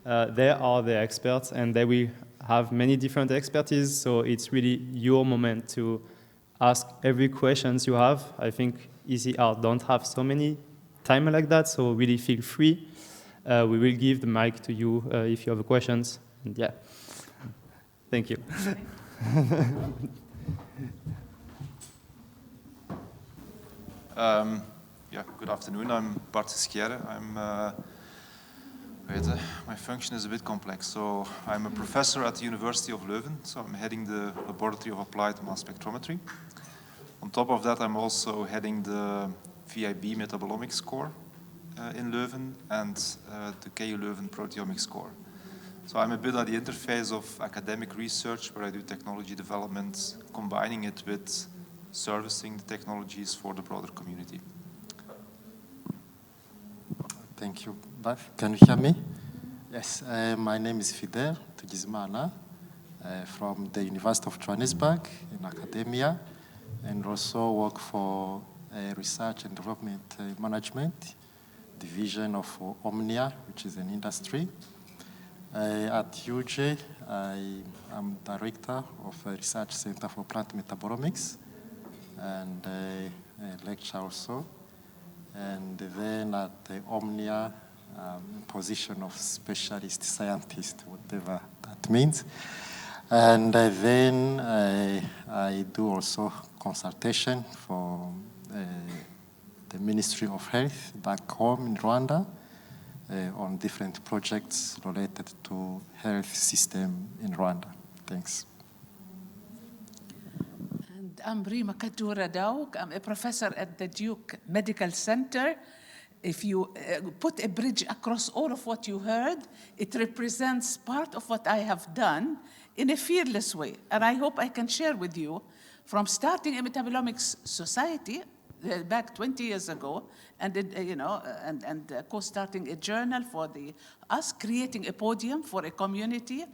They are the experts and they will have many different expertise, so it's really your moment to ask every questions you have. I think ECR don't have so many time like that, so really feel free. We will give the mic to you if you have questions. And yeah, thank you. Yeah, good afternoon. I'm Bart Ghesquiere. My function is a bit complex. So I'm a professor at the University of Leuven. So I'm heading the Laboratory of Applied Mass Spectrometry. On top of that, I'm also heading the VIB Metabolomics core in Leuven and the KU Leuven Proteomics core. So I'm a bit at the interface of academic research, where I do technology development, combining it with servicing the technologies for the broader community. Thank you, Bart. Can you hear me? Yes, my name is Fidele Tugizimana from the University of Johannesburg in academia, and also work for research and development management division of Omnia, which is an industry. At UJ, I am director of a research center for plant metabolomics and a lecturer also. And then at the Omnia, position of specialist scientist, whatever that means. And then I do also consultation for the Ministry of Health back home in Rwanda on different projects related to health system in Rwanda. Thanks. And I'm Rima Kaddurah-Daouk. I'm a professor at the Duke Medical Center. If you put a bridge across all of what you heard, it represents part of what I have done in a fearless way. And I hope I can share with you from starting a metabolomics society back 20 years ago, and co-starting a journal for us, creating a podium for a community,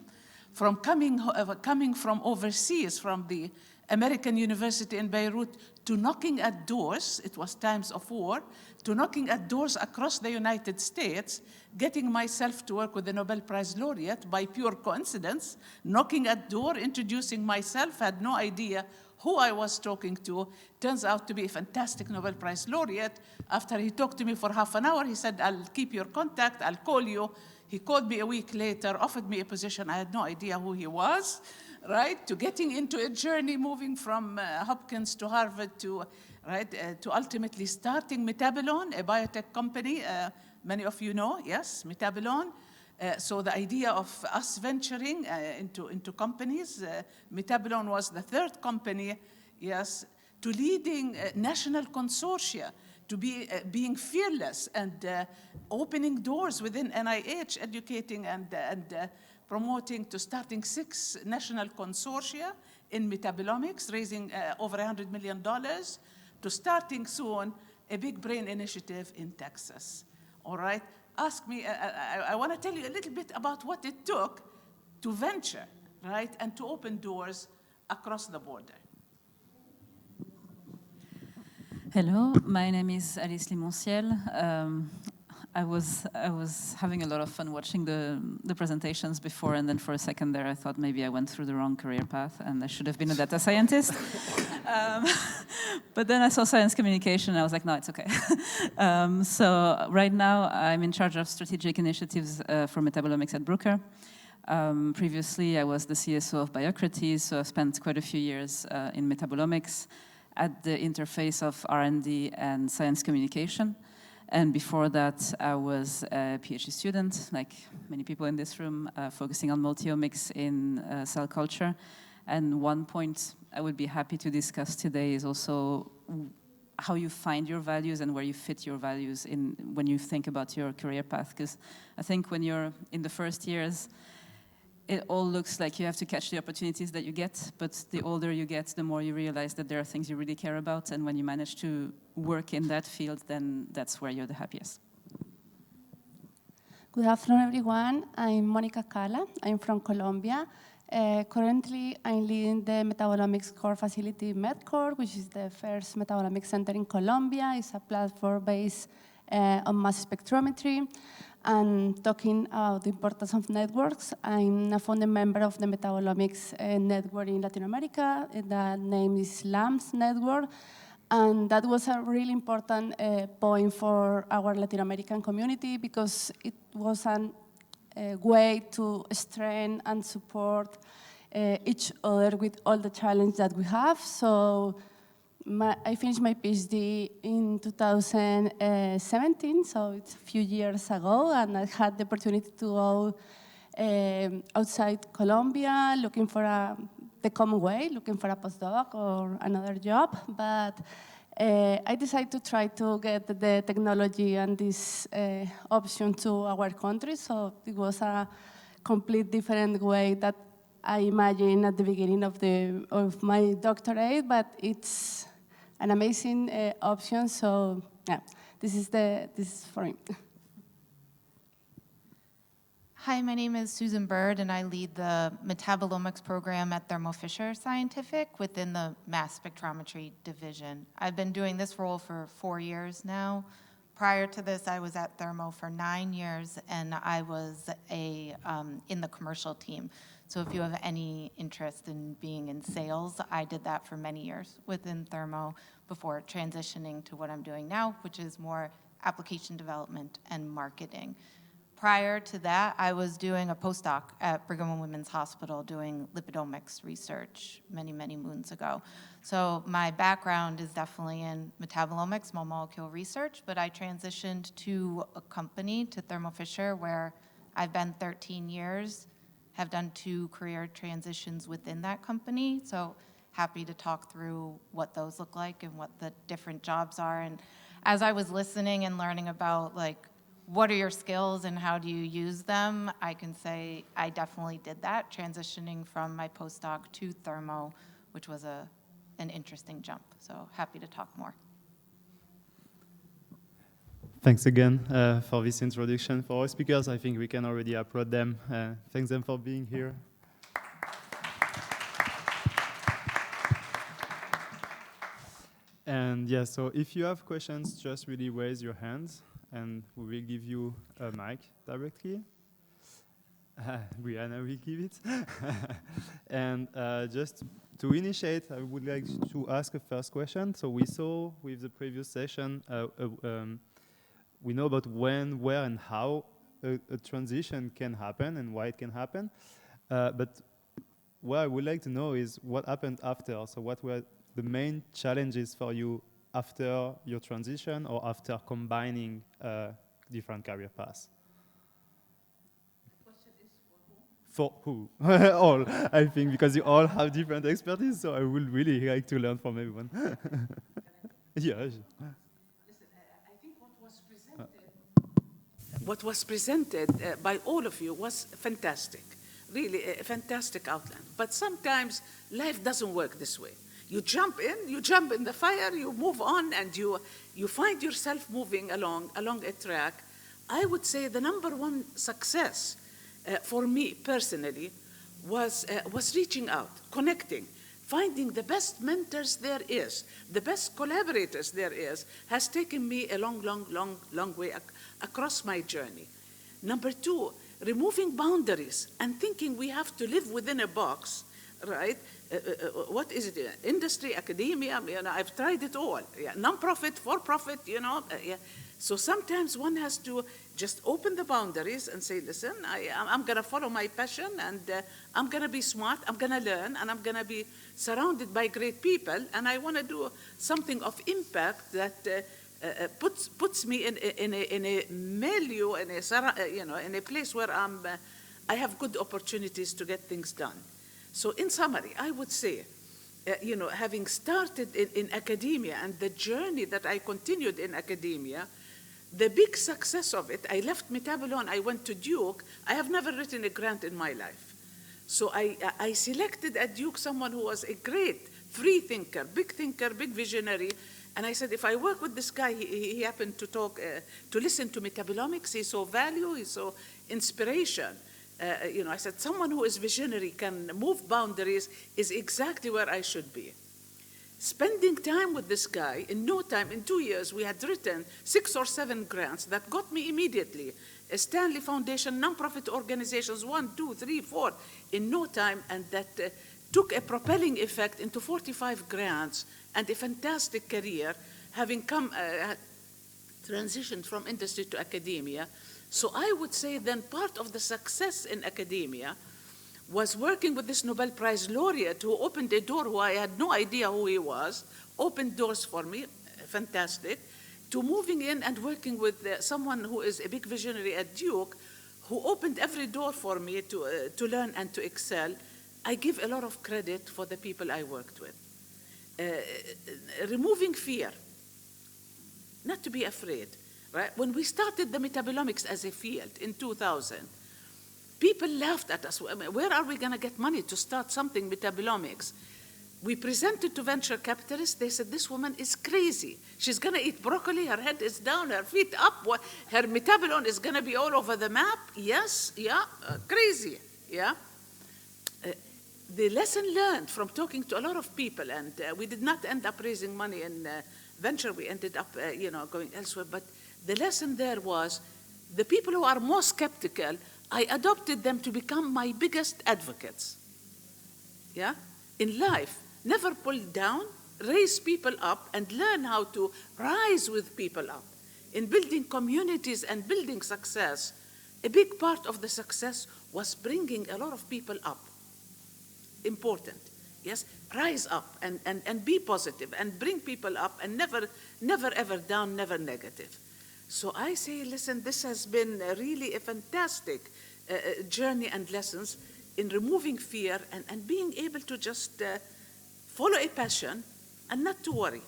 from coming from overseas, from the American University in Beirut, to knocking at doors, it was times of war, to knocking at doors across the United States, getting myself to work with the Nobel Prize laureate by pure coincidence, knocking at door, introducing myself, had no idea who I was talking to. Turns out to be a fantastic Nobel Prize laureate. After he talked to me for half an hour, he said, I'll keep your contact, I'll call you. He called me a week later, offered me a position. I had no idea who he was, right? To getting into a journey, moving from Hopkins to Harvard to ultimately starting Metabolon, a biotech company. Many of you know, yes, Metabolon. So the idea of us venturing into companies, Metabolon was the third company, yes, to leading national consortia, to being fearless and opening doors within NIH, educating and promoting, to starting 6 national consortia in metabolomics, raising over $100 million, to starting soon a big brain initiative in Texas. All right? Ask me, I want to tell you a little bit about what it took to venture, right, and to open doors across the border. Hello, my name is Alice Limonciel. I was having a lot of fun watching the presentations before, and then for a second there I thought maybe I went through the wrong career path and I should have been a data scientist. But then I saw science communication and I was like, no, it's okay. So right now I'm in charge of strategic initiatives for metabolomics at Bruker. Previously I was the CSO of Biocrates, so I've spent quite a few years in metabolomics at the interface of R&D and science communication. And before that, I was a PhD student, like many people in this room, focusing on multiomics in cell culture. And one point I would be happy to discuss today is also how you find your values and where you fit your values when you think about your career path. Because I think when you're in the first years, it all looks like you have to catch the opportunities that you get, but the older you get, the more you realize that there are things you really care about, and when you manage to work in that field, then that's where you're the happiest. Good afternoon, everyone. I'm Monica Cala. I'm from Colombia. Currently, I'm leading the Metabolomics Core Facility MedCore, which is the first metabolomics center in Colombia. It's a platform based on mass spectrometry. And talking about the importance of networks, I'm a founding member of the Metabolomics Network in Latin America. The name is LAMS Network. And that was a really important point for our Latin American community because it was a way to strengthen and support each other with all the challenges that we have. So I finished my PhD in 2017, so it's a few years ago, and I had the opportunity to go outside Colombia looking for the common way, looking for a postdoc or another job, but I decided to try to get the technology and this option to our country, so it was a complete different way that I imagined at the beginning of my doctorate, but it's an amazing option. So yeah, this is for me. Hi, my name is Susan Bird, and I lead the metabolomics program at Thermo Fisher Scientific within the mass spectrometry division. I've been doing this role for 4 years now. Prior to this, I was at Thermo for 9 years, and I was in the commercial team. So if you have any interest in being in sales, I did that for many years within Thermo before transitioning to what I'm doing now, which is more application development and marketing. Prior to that, I was doing a postdoc at Brigham and Women's Hospital doing lipidomics research many, many moons ago. So my background is definitely in metabolomics, small molecule research, but I transitioned to a company, to Thermo Fisher, where I've been 13 years, have done 2 career transitions within that company. So happy to talk through what those look like and what the different jobs are. And as I was listening and learning about what are your skills and how do you use them, I can say I definitely did that, transitioning from my postdoc to Thermo, which was an interesting jump. So happy to talk more. Thanks again for this introduction. For our speakers, I think we can already applaud them. Thanks them for being here. And yeah, so if you have questions, just really raise your hands, and we will give you a mic directly. Brianna will give it. And just to initiate, I would like to ask a first question. So we saw with the previous session, we know about when, where, and how a transition can happen and why it can happen. But what I would like to know is what happened after. So what were the main challenges for you after your transition or after combining different career paths? The question is for who? For who? All, I think, because you all have different expertise, so I would really like to learn from everyone. Yeah. Listen, I think what was presented by all of you was fantastic, really a fantastic outline. But sometimes life doesn't work this way. You jump in the fire, you move on, and you find yourself moving along a track. I would say the number one success for me personally was reaching out, connecting, finding the best mentors there is, the best collaborators there is, has taken me a long way across my journey. Number 2, removing boundaries and thinking we have to live within a box, right? What is it? Industry, academia, I've tried it all. Yeah, non-profit, for-profit, yeah. So sometimes one has to just open the boundaries and say, listen, I'm going to follow my passion, and I'm going to be smart, I'm going to learn, and I'm going to be surrounded by great people, and I want to do something of impact that puts me in a milieu, in a place where I have good opportunities to get things done. So in summary, I would say, having started in academia and the journey that I continued in academia, the big success of it, I left Metabolon, I went to Duke. I have never written a grant in my life. So I selected at Duke someone who was a great free thinker, big visionary. And I said, if I work with this guy, he happened to talk, to listen to metabolomics, he saw value, he saw inspiration. I said, someone who is visionary, can move boundaries, is exactly where I should be. Spending time with this guy, in no time, in 2 years, we had written 6 or 7 grants that got me immediately. A Stanley Foundation, nonprofit organizations, 1, 2, 3, 4, in no time, and that took a propelling effect into 45 grants and a fantastic career, having come, transitioned from industry to academia. So I would say then part of the success in academia was working with this Nobel Prize laureate who opened a door who I had no idea who he was, opened doors for me, fantastic, to moving in and working with someone who is a big visionary at Duke, who opened every door for me to learn and to excel. I give a lot of credit for the people I worked with. Removing fear, not to be afraid. Right? When we started the metabolomics as a field in 2000, people laughed at us. I mean, where are we going to get money to start something metabolomics? We presented to venture capitalists. They said, this woman is crazy. She's going to eat broccoli. Her head is down, her feet up. Her metabolome is going to be all over the map. Yes, yeah, crazy, yeah. The lesson learned from talking to a lot of people, and we did not end up raising money in venture. We ended up, going elsewhere. But the lesson there was the people who are more skeptical, I adopted them to become my biggest advocates. Yeah? In life, never pull down, raise people up, and learn how to rise with people up. In building communities and building success, a big part of the success was bringing a lot of people up. Important. Yes? Rise up and be positive and bring people up and never ever down, never negative. So I say, listen, this has been really a fantastic journey and lessons in removing fear and being able to just follow a passion and not to worry.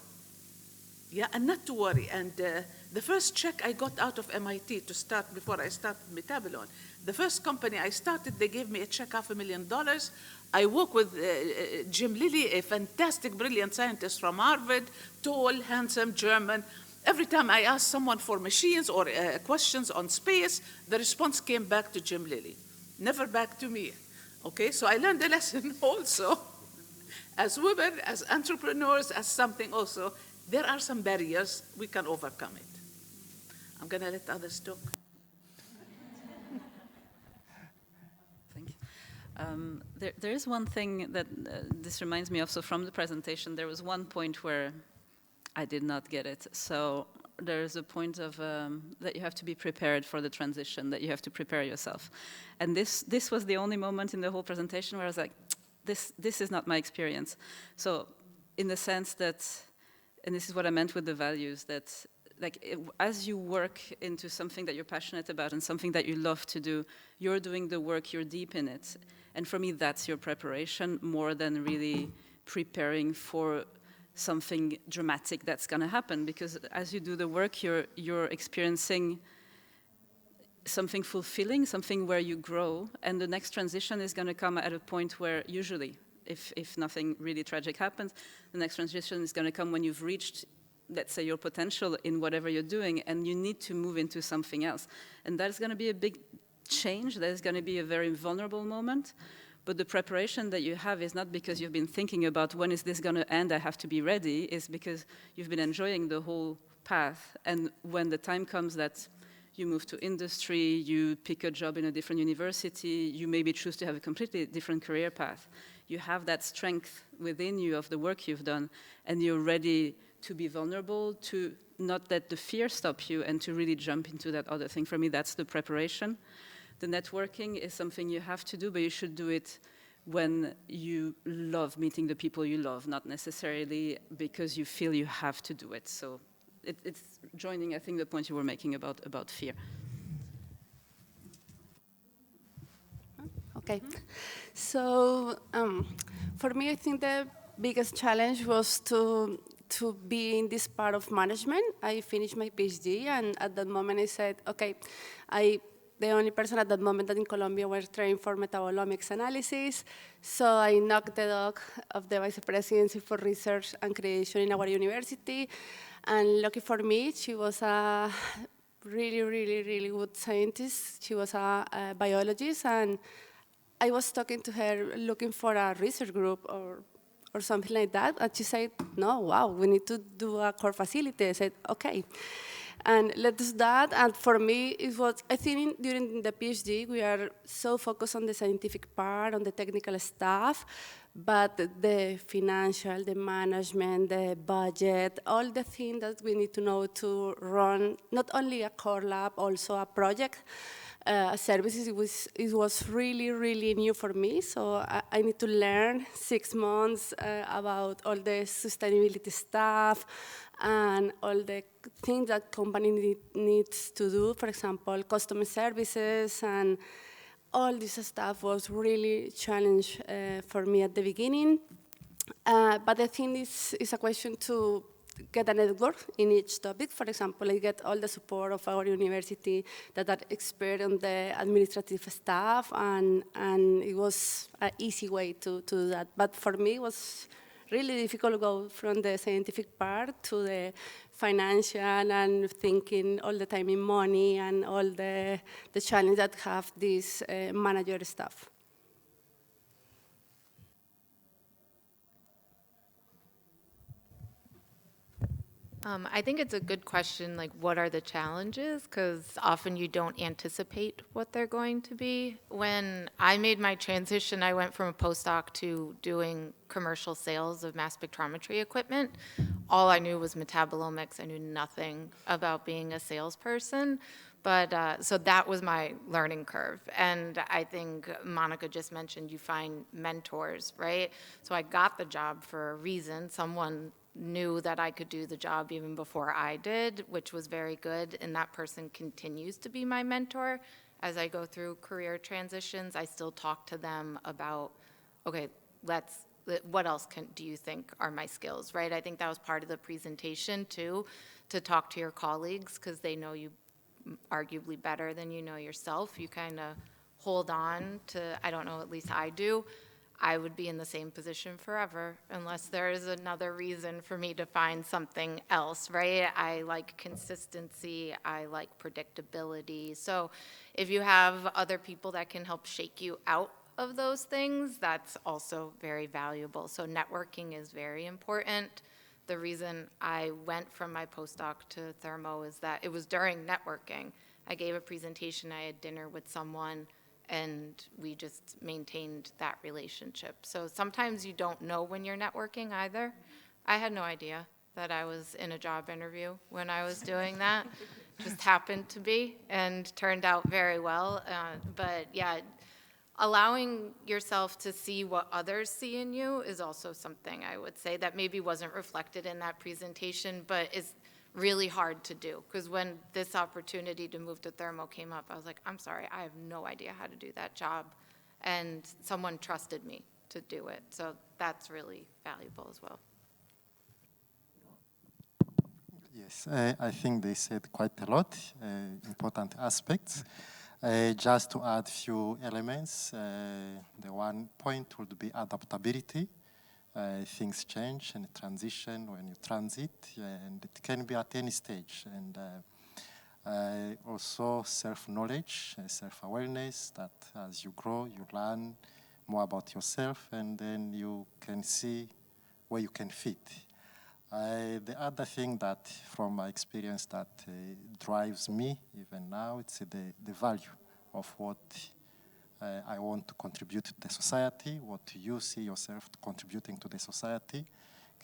Yeah, and not to worry. And the first check I got out of MIT to start, before I started Metabolon, the first company I started, they gave me a check, $500,000. I work with Jim Lilly, a fantastic, brilliant scientist from Harvard, tall, handsome, German. Every time I asked someone for machines or questions on space, the response came back to Jim Lilly, never back to me. Okay, so I learned a lesson also. As women, as entrepreneurs, as something also, there are some barriers, we can overcome it. I'm going to let others talk. Thank you. There is one thing that this reminds me of. So from the presentation, there was one point where I did not get it. So there's a point of that you have to be prepared for the transition, that you have to prepare yourself. And this was the only moment in the whole presentation where I was like, this is not my experience. So in the sense that, and this is what I meant with the values, that as you work into something that you're passionate about and something that you love to do, you're doing the work, you're deep in it. And for me, that's your preparation more than really preparing for something dramatic that's going to happen, because as you do the work, you're experiencing something fulfilling, something where you grow, and the next transition is going to come at a point where usually, if nothing really tragic happens, the next transition is going to come when you've reached, let's say, your potential in whatever you're doing, and you need to move into something else. And that's going to be a big change. That is going to be a very vulnerable moment. But the preparation that you have is not because you've been thinking about when is this going to end, I have to be ready. It's because you've been enjoying the whole path. And when the time comes that you move to industry, you pick a job in a different university, you maybe choose to have a completely different career path. You have that strength within you of the work you've done, and you're ready to be vulnerable, to not let the fear stop you, and to really jump into that other thing. For me, that's the preparation. The networking is something you have to do, but you should do it when you love meeting the people you love, not necessarily because you feel you have to do it. So it's joining, I think, the point you were making about fear. Okay. So for me, I think the biggest challenge was to be in this part of management. I finished my PhD, and at that moment I said, okay, I the only person at that moment that in Colombia were trained for metabolomics analysis. So I knocked the door of the Vice Presidency for Research and Creation in our university. And lucky for me, she was a really, really, really good scientist. She was a biologist, and I was talking to her looking for a research group or something like that, and she said, no, wow, we need to do a core facility. I said, okay. And let's do that, and for me, it was, I think during the PhD, we are so focused on the scientific part, on the technical stuff, but the financial, the management, the budget, all the things that we need to know to run, not only a core lab, also a project, services, it was really, really new for me. So I need to learn 6 months about all the sustainability stuff and all the things that company needs to do. For example, customer services and all this stuff was really challenge for me at the beginning. But I think this is a question to get a network in each topic. For example, I get all the support of our university that are expert on the administrative staff, and it was an easy way to do that. But for me, it was really difficult to go from the scientific part to the financial and thinking all the time in money and all the challenge that have this manager stuff. I think it's a good question, like what are the challenges? Because often you don't anticipate what they're going to be. When I made my transition, I went from a postdoc to doing commercial sales of mass spectrometry equipment. All I knew was metabolomics. I knew nothing about being a salesperson. But so that was my learning curve. And I think Monica just mentioned you find mentors, right? So I got the job for a reason. Someone knew that I could do the job even before I did, which was very good. And that person continues to be my mentor. As I go through career transitions, I still talk to them about, okay, what else do you think are my skills, right? I think that was part of the presentation too, to talk to your colleagues because they know you arguably better than you know yourself. You kind of hold on to, I don't know, at least I do. I would be in the same position forever unless there is another reason for me to find something else, right? I like consistency, I like predictability. So if you have other people that can help shake you out of those things, that's also very valuable. So networking is very important. The reason I went from my postdoc to Thermo is that it was during networking. I gave a presentation, I had dinner with someone, and we just maintained that relationship. So sometimes you don't know when you're networking either. I had no idea that I was in a job interview when I was doing that. Just happened to be and turned out very well. But yeah, allowing yourself to see what others see in you is also something I would say that maybe wasn't reflected in that presentation, but is really hard to do. Because when this opportunity to move to Thermo came up, I was like, I'm sorry, I have no idea how to do that job. And someone trusted me to do it. So that's really valuable as well. Yes, I think they said quite a lot, important aspects. Just to add a few elements, the one point would be adaptability. Things change and transition when you transit, and it can be at any stage. And also self-knowledge, self-awareness, that as you grow, you learn more about yourself, and then you can see where you can fit. The other thing that, from my experience, that drives me even now, it's the value of what I want to contribute to the society, what you see yourself contributing to the society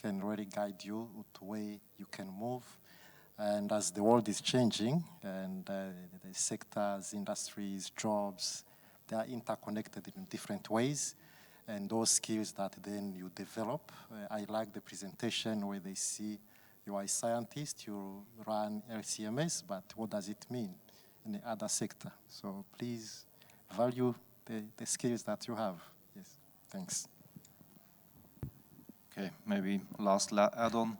can really guide you to where you can move. And as the world is changing, and the sectors, industries, jobs, they are interconnected in different ways. And those skills that then you develop, I like the presentation where they see you are a scientist, you run LCMS, but what does it mean in the other sector? So please value the skills that you have. Yes, thanks. Okay, maybe last add-on.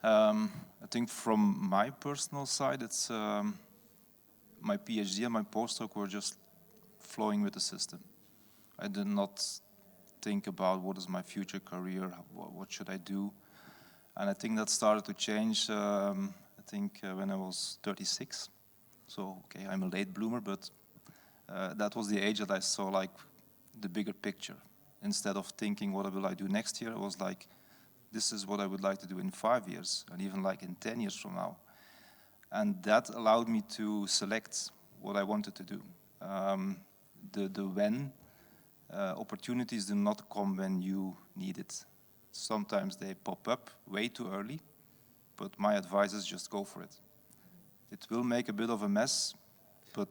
I think from my personal side, it's my PhD and my postdoc were just flowing with the system. I did not think about what is my future career, what should I do. And I think that started to change, I think when I was 36. So, okay, I'm a late bloomer, but that was the age that I saw like the bigger picture. Instead of thinking, what will I do next year? I was like, this is what I would like to do in 5 years, and even like in 10 years from now. And that allowed me to select what I wanted to do. The when opportunities do not come when you need it. Sometimes they pop up way too early, but my advice is just go for it. It will make a bit of a mess, but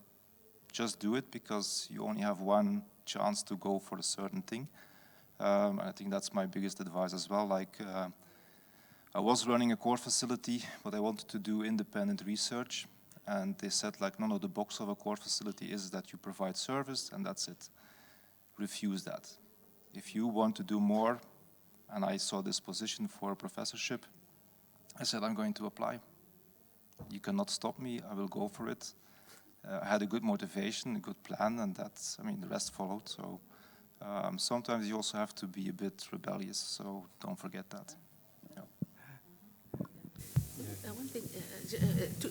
just do it because you only have one chance to go for a certain thing. I think that's my biggest advice as well. Like, I was running a core facility, but I wanted to do independent research. And they said, like, no, the box of a core facility is that you provide service, and that's it. Refuse that. If you want to do more, and I saw this position for a professorship, I said, I'm going to apply. You cannot stop me, I will go for it. I had a good motivation, a good plan, and that's, I mean, the rest followed. So sometimes you also have to be a bit rebellious, so don't forget that. One thing,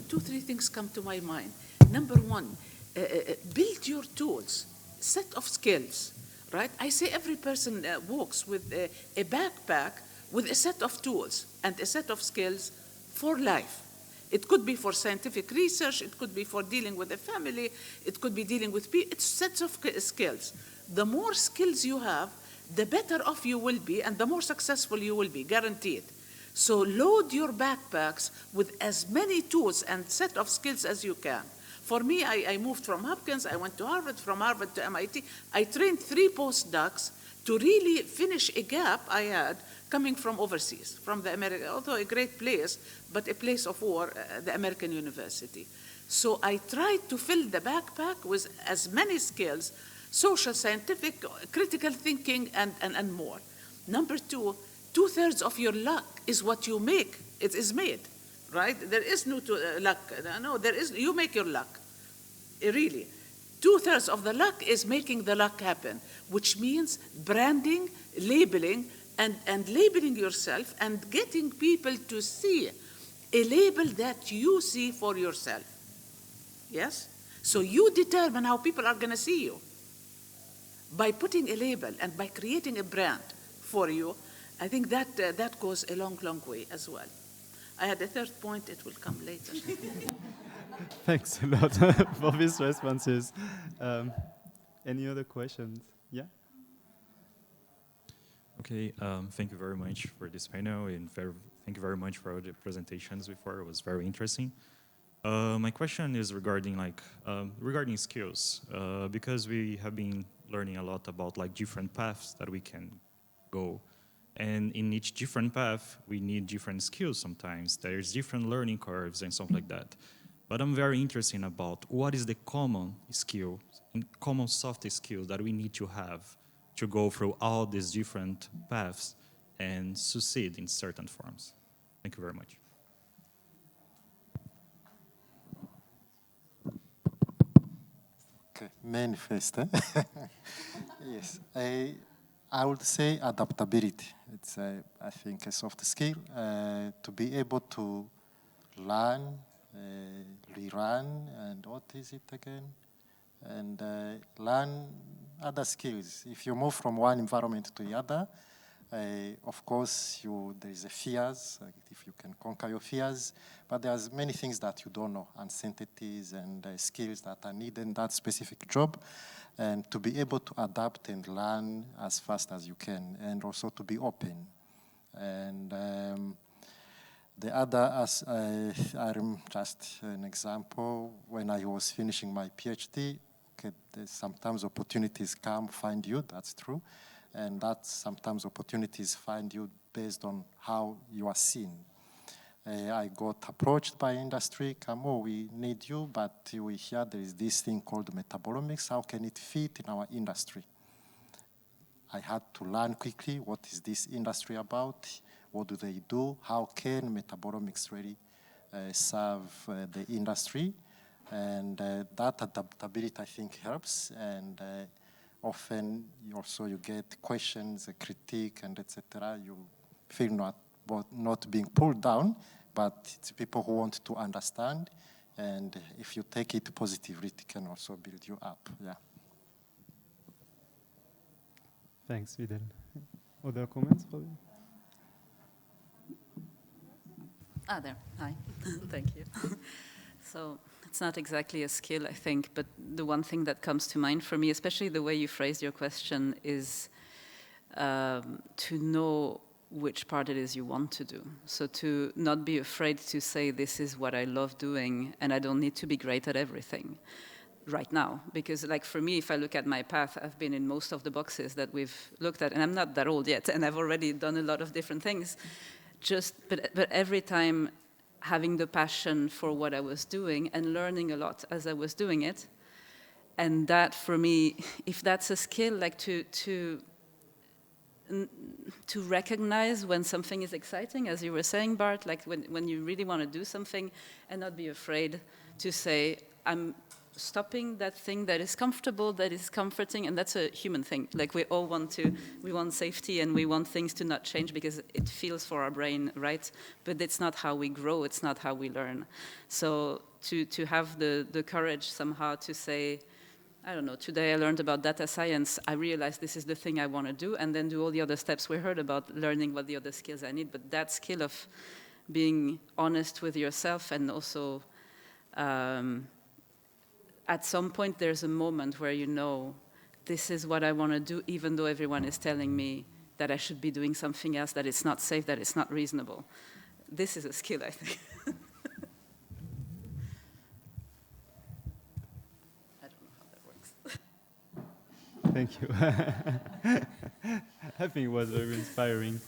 two, three things come to my mind. Number one, build your tools, set of skills, right? I say every person walks with a backpack with a set of tools and a set of skills for life. It could be for scientific research, it could be for dealing with a family, it could be dealing with people, it's sets of skills. The more skills you have, the better off you will be and the more successful you will be, guaranteed. So load your backpacks with as many tools and set of skills as you can. For me, I moved from Hopkins, I went to Harvard, from Harvard to MIT. I trained 3 postdocs to really finish a gap I had coming from overseas, from the American, although a great place, but a place of war, the American University. So I tried to fill the backpack with as many skills, social, scientific, critical thinking, and more. Number two, 2/3 of your luck is what you make. It is made, right? There is no luck. No, there is. You make your luck, really. 2/3 of the luck is making the luck happen, which means branding, labeling, and labeling yourself and getting people to see a label that you see for yourself. Yes? So you determine how people are going to see you. By putting a label and by creating a brand for you, I think that goes a long, long way as well. I had a third point, it will come later. Thanks a lot for these responses. Any other questions? Yeah? Okay, thank you very much for this panel, and thank you very much for all the presentations before. It was very interesting. My question is regarding skills, because we have been learning a lot about like different paths that we can go. And in each different path, we need different skills sometimes. There's different learning curves and stuff like that. But I'm very interested about what is the common skill, common soft skills that we need to have to go through all these different paths and succeed in certain forms. Thank you very much. Okay, manifest. Yes, I would say adaptability. It's, I think, a soft skill to be able to learn, rerun, and what is it again? And learn other skills. If you move from one environment to the other, of course, there is a fears, if you can conquer your fears, but there's many things that you don't know, uncertainties and skills that are needed in that specific job, and to be able to adapt and learn as fast as you can, and also to be open. And the other, I'm just an example, when I was finishing my PhD, okay, sometimes opportunities come, find you, that's true. And that sometimes opportunities find you based on how you are seen. I got approached by industry, we need you, but we hear there is this thing called metabolomics. How can it fit in our industry? I had to learn quickly, what is this industry about? What do they do? How can metabolomics really serve the industry? And that adaptability, I think, helps. And often you get questions, a critique, and etc. You feel not being pulled down, but it's people who want to understand. And if you take it positively, it can also build you up. Yeah. Thanks, Fidele. Other comments, probably? There. Hi. Thank you. So it's not exactly a skill, I think, but the one thing that comes to mind for me, especially the way you phrased your question, is to know which part it is you want to do. So to not be afraid to say, this is what I love doing, and I don't need to be great at everything right now. Because like for me, if I look at my path, I've been in most of the boxes that we've looked at, and I'm not that old yet, and I've already done a lot of different things. But every time having the passion for what I was doing and learning a lot as I was doing it. And that for me, if that's a skill, like to recognize when something is exciting, as you were saying, Bart, like when you really want to do something and not be afraid to say, I'm stopping that thing that is comfortable, that is comforting, and that's a human thing. Like we all we want safety and we want things to not change because it feels for our brain right, but it's not how we grow, it's not how we learn. So to have the courage somehow to say, I don't know, today I learned about data science, I realized this is the thing I want to do, and then do all the other steps we heard about, learning what the other skills I need, but that skill of being honest with yourself and also at some point there's a moment where you know, this is what I want to do, even though everyone is telling me that I should be doing something else, that it's not safe, that it's not reasonable. This is a skill, I think. I don't know how that works. Thank you. I think it was very inspiring.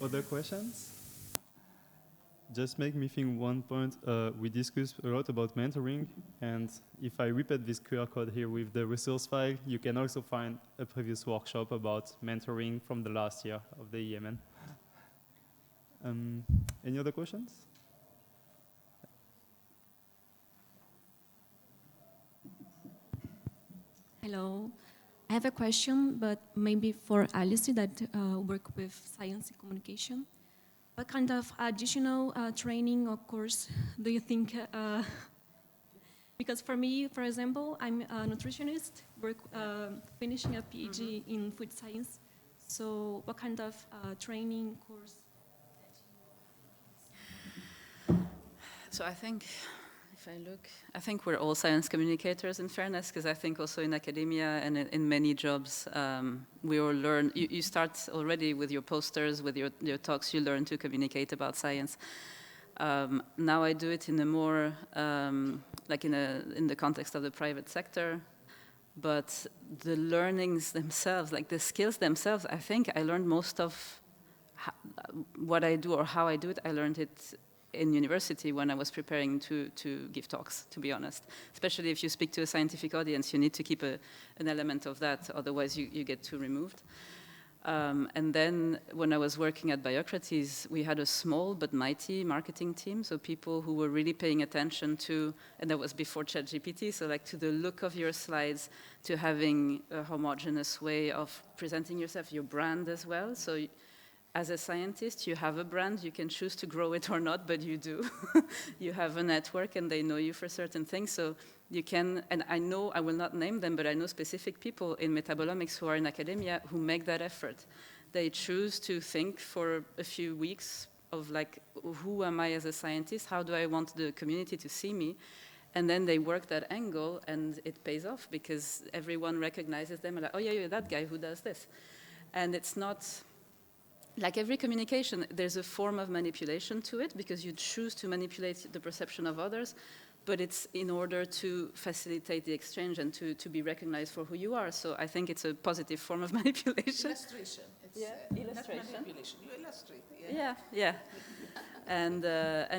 Other questions? Just make me think one point. We discussed a lot about mentoring, and if I repeat this QR code here with the resource file, you can also find a previous workshop about mentoring from the last year of the EMN. Any other questions? Hello. I have a question, but maybe for Alice that work with science and communication. What kind of additional training or course do you think? Because for me, for example, I'm a nutritionist, finishing a PhD in food science. So what kind of training course? So I think, if I look, I think we're all science communicators in fairness, because I think also in academia and in many jobs, we all learn, you start already with your posters, with your talks, you learn to communicate about science. Now I do it in a more, like in the context of the private sector, but the learnings themselves, like the skills themselves, I think I learned most of what I do or how I do it, I learned it in university when I was preparing to give talks, to be honest. Especially if you speak to a scientific audience, you need to keep an element of that, otherwise you get too removed. And then when I was working at Biocrates, we had a small but mighty marketing team, so people who were really paying attention to, and that was before ChatGPT, so like to the look of your slides, to having a homogeneous way of presenting yourself, your brand as well. So as a scientist, you have a brand, you can choose to grow it or not, but you do. You have a network and they know you for certain things, so you can, and I know, I will not name them, but I know specific people in metabolomics who are in academia who make that effort. They choose to think for a few weeks of like, who am I as a scientist? How do I want the community to see me? And then they work that angle and it pays off because everyone recognizes them and like, oh yeah, you're that guy who does this. And it's not, like every communication, there's a form of manipulation to it because you choose to manipulate the perception of others, but it's in order to facilitate the exchange and to be recognized for who you are. So I think it's a positive form of manipulation. Illustration. It's illustration. Not manipulation. You illustrate. Yeah. And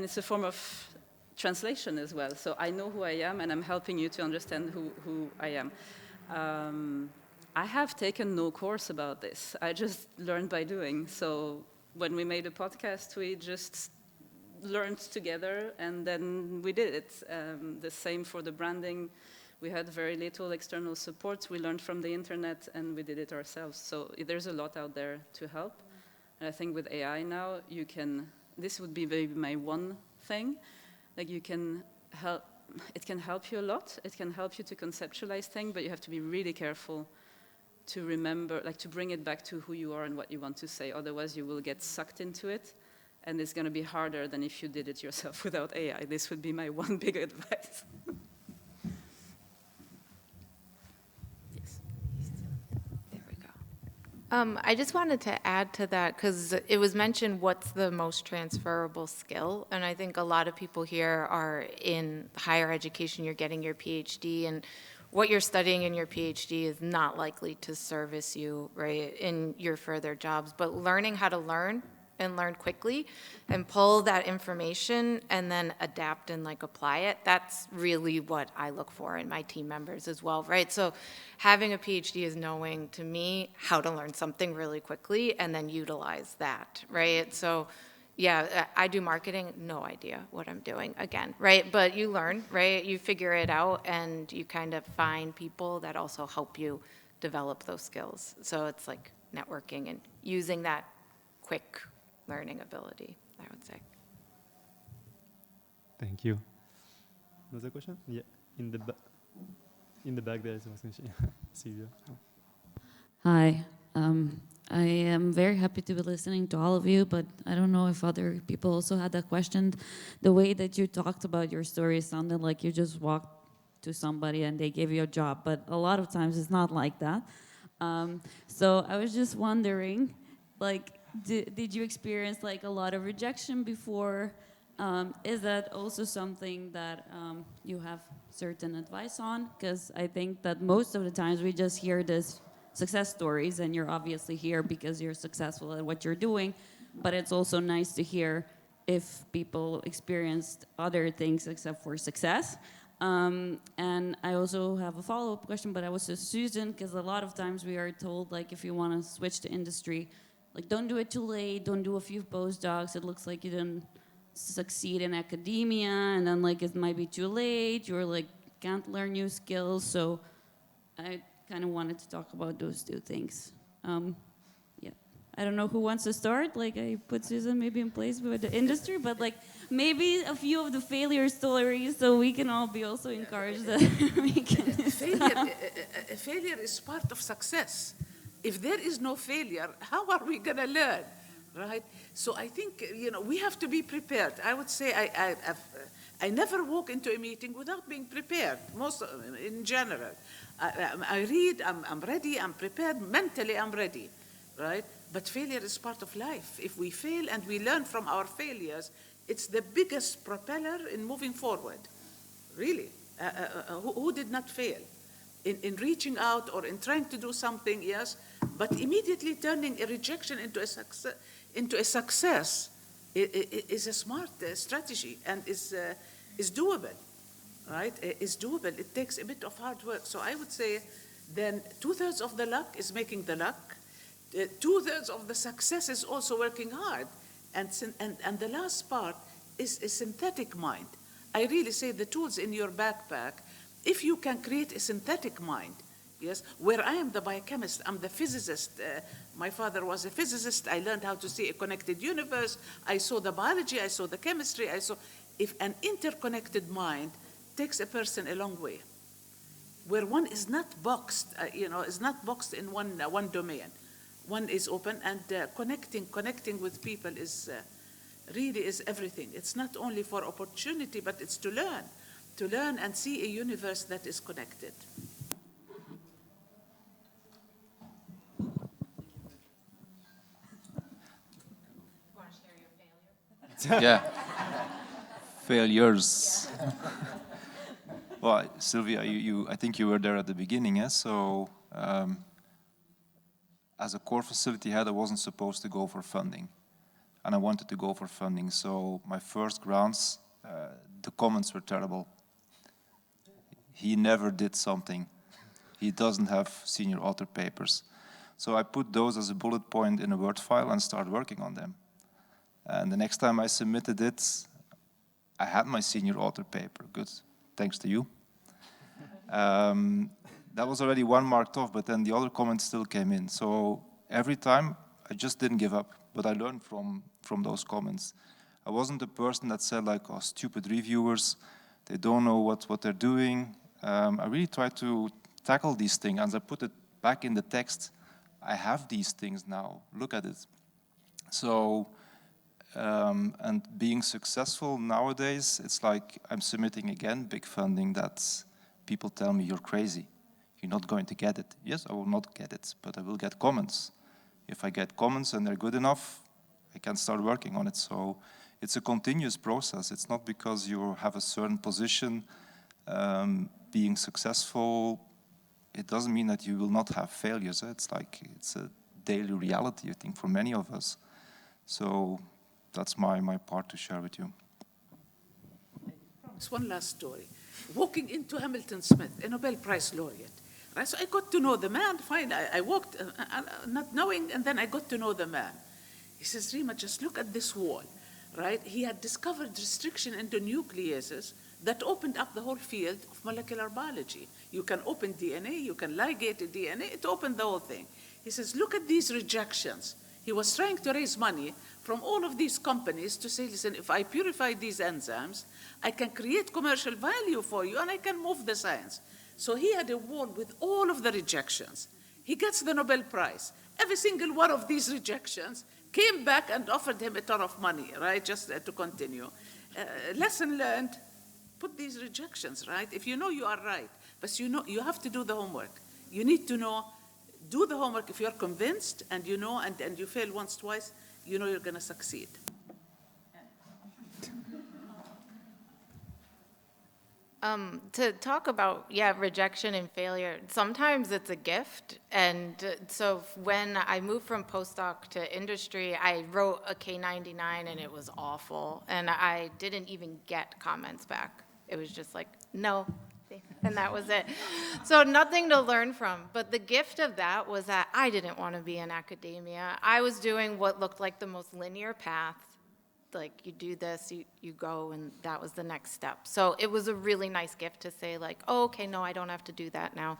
it's a form of translation as well. So I know who I am and I'm helping you to understand who I am. I have taken no course about this. I just learned by doing. So when we made a podcast, we just learned together, and then we did it. The same for the branding. We had very little external support. We learned from the internet, and we did it ourselves. So there's a lot out there to help. And I think with AI now, you can, this would be maybe my one thing, like you can help, it can help you a lot. It can help you to conceptualize things, but you have to be really careful to remember, like to bring it back to who you are and what you want to say. Otherwise, you will get sucked into it, and it's going to be harder than if you did it yourself without AI. This would be my one big advice. I just wanted to add to that because it was mentioned what's the most transferable skill, and I think a lot of people here are in higher education, you're getting your PhD, and what you're studying in your PhD is not likely to service you, right, in your further jobs, but learning how to learn and learn quickly and pull that information and then adapt and like apply it, that's really what I look for in my team members as well, right? So having a PhD is knowing, to me, how to learn something really quickly and then utilize that, right? So yeah, I do marketing, no idea what I'm doing again, right? But you learn, right? You figure it out and you kind of find people that also help you develop those skills. So it's like networking and using that quick learning ability, I would say. Thank you. Another question? Yeah, in the back there is one question. Silvia. Hi. I am very happy to be listening to all of you, but I don't know if other people also had that question. The way that you talked about your story sounded like you just walked to somebody and they gave you a job, but a lot of times it's not like that. So I was just wondering, like, did you experience like a lot of rejection before? Is that also something that you have certain advice on? Because I think that most of the times we just hear this success stories, and you're obviously here because you're successful at what you're doing, but it's also nice to hear if people experienced other things except for success. And I also have a follow-up question, but I was to Susan, because a lot of times we are told, like, if you want to switch to industry, like, don't do it too late, don't do a few postdocs, it looks like you didn't succeed in academia, and then, like, it might be too late, you're, like, can't learn new skills, so I kind of wanted to talk about those two things. Yeah, I don't know who wants to start, like, I put Susan maybe in place with the industry, but, like, maybe a few of the failure stories, so we can all be also encouraged that we can... Failure is part of success. If there is no failure, how are we going to learn, right? So I think, we have to be prepared. I would say I never walk into a meeting without being prepared, in general. I read, I'm ready, I'm prepared, mentally I'm ready, right? But failure is part of life. If we fail and we learn from our failures, it's the biggest propeller in moving forward, really. Who did not fail? In reaching out or in trying to do something, yes, but immediately turning a rejection into a success is a smart strategy and is doable, right? Is doable. It takes a bit of hard work. So I would say then 2/3 of the luck is making the luck. 2/3 of the success is also working hard. And the last part is a synthetic mind. I really say the tools in your backpack, if you can create a synthetic mind, yes, where I am the biochemist, I'm the physicist. My father was a physicist. I learned how to see a connected universe. I saw the biology, I saw the chemistry, if an interconnected mind takes a person a long way, where one is not boxed, is not boxed in one domain. One is open, and connecting with people is really is everything. It's not only for opportunity, but it's to learn and see a universe that is connected. Want to share your failure? Yeah, failures. Well, Sylvia, I think you were there at the beginning, eh? So as a core facility head, I wasn't supposed to go for funding, and I wanted to go for funding. So my first grants, the comments were terrible. He never did something. He doesn't have senior author papers. So I put those as a bullet point in a Word file and started working on them. And the next time I submitted it, I had my senior author paper, good, thanks to you. That was already one marked off, but then the other comments still came in. So every time, I just didn't give up, but I learned from those comments. I wasn't the person that said like, oh, stupid reviewers, they don't know what they're doing. I really tried to tackle these things, and I put it back in the text. I have these things now, look at it. So, and being successful nowadays, it's like I'm submitting again big funding that people tell me you're crazy. You're not going to get it. Yes, I will not get it, but I will get comments. If I get comments and they're good enough, I can start working on it. So it's a continuous process. It's not because you have a certain position, being successful, it doesn't mean that you will not have failures. It's like, it's a daily reality, I think, for many of us. So that's my part to share with you. One last story. Walking into Hamilton Smith, a Nobel Prize laureate. Right? So I got to know the man, fine. I walked not knowing, and then I got to know the man. He says, Rima, just look at this wall, right? He had discovered restriction into nucleases that opened up the whole field of molecular biology. You can open DNA, you can ligate a DNA, it opened the whole thing. He says, look at these rejections. He was trying to raise money from all of these companies to say, listen, if I purify these enzymes, I can create commercial value for you and I can move the science. So he had a wall with all of the rejections. He gets the Nobel Prize. Every single one of these rejections came back and offered him a ton of money, right, just to continue. Lesson learned, put these rejections, right? If you know you are right, but you know you have to do the homework. You need to know, do the homework. If you're convinced and you know and you fail once, twice, you know you're going to succeed. To talk about, rejection and failure, sometimes it's a gift. And so when I moved from postdoc to industry, I wrote a K99 and it was awful. And I didn't even get comments back. It was just like, no, and that was it. So nothing to learn from. But the gift of that was that I didn't want to be in academia. I was doing what looked like the most linear path. Like, you do this, you go, and that was the next step. So it was a really nice gift to say, like, oh, okay, no, I don't have to do that now.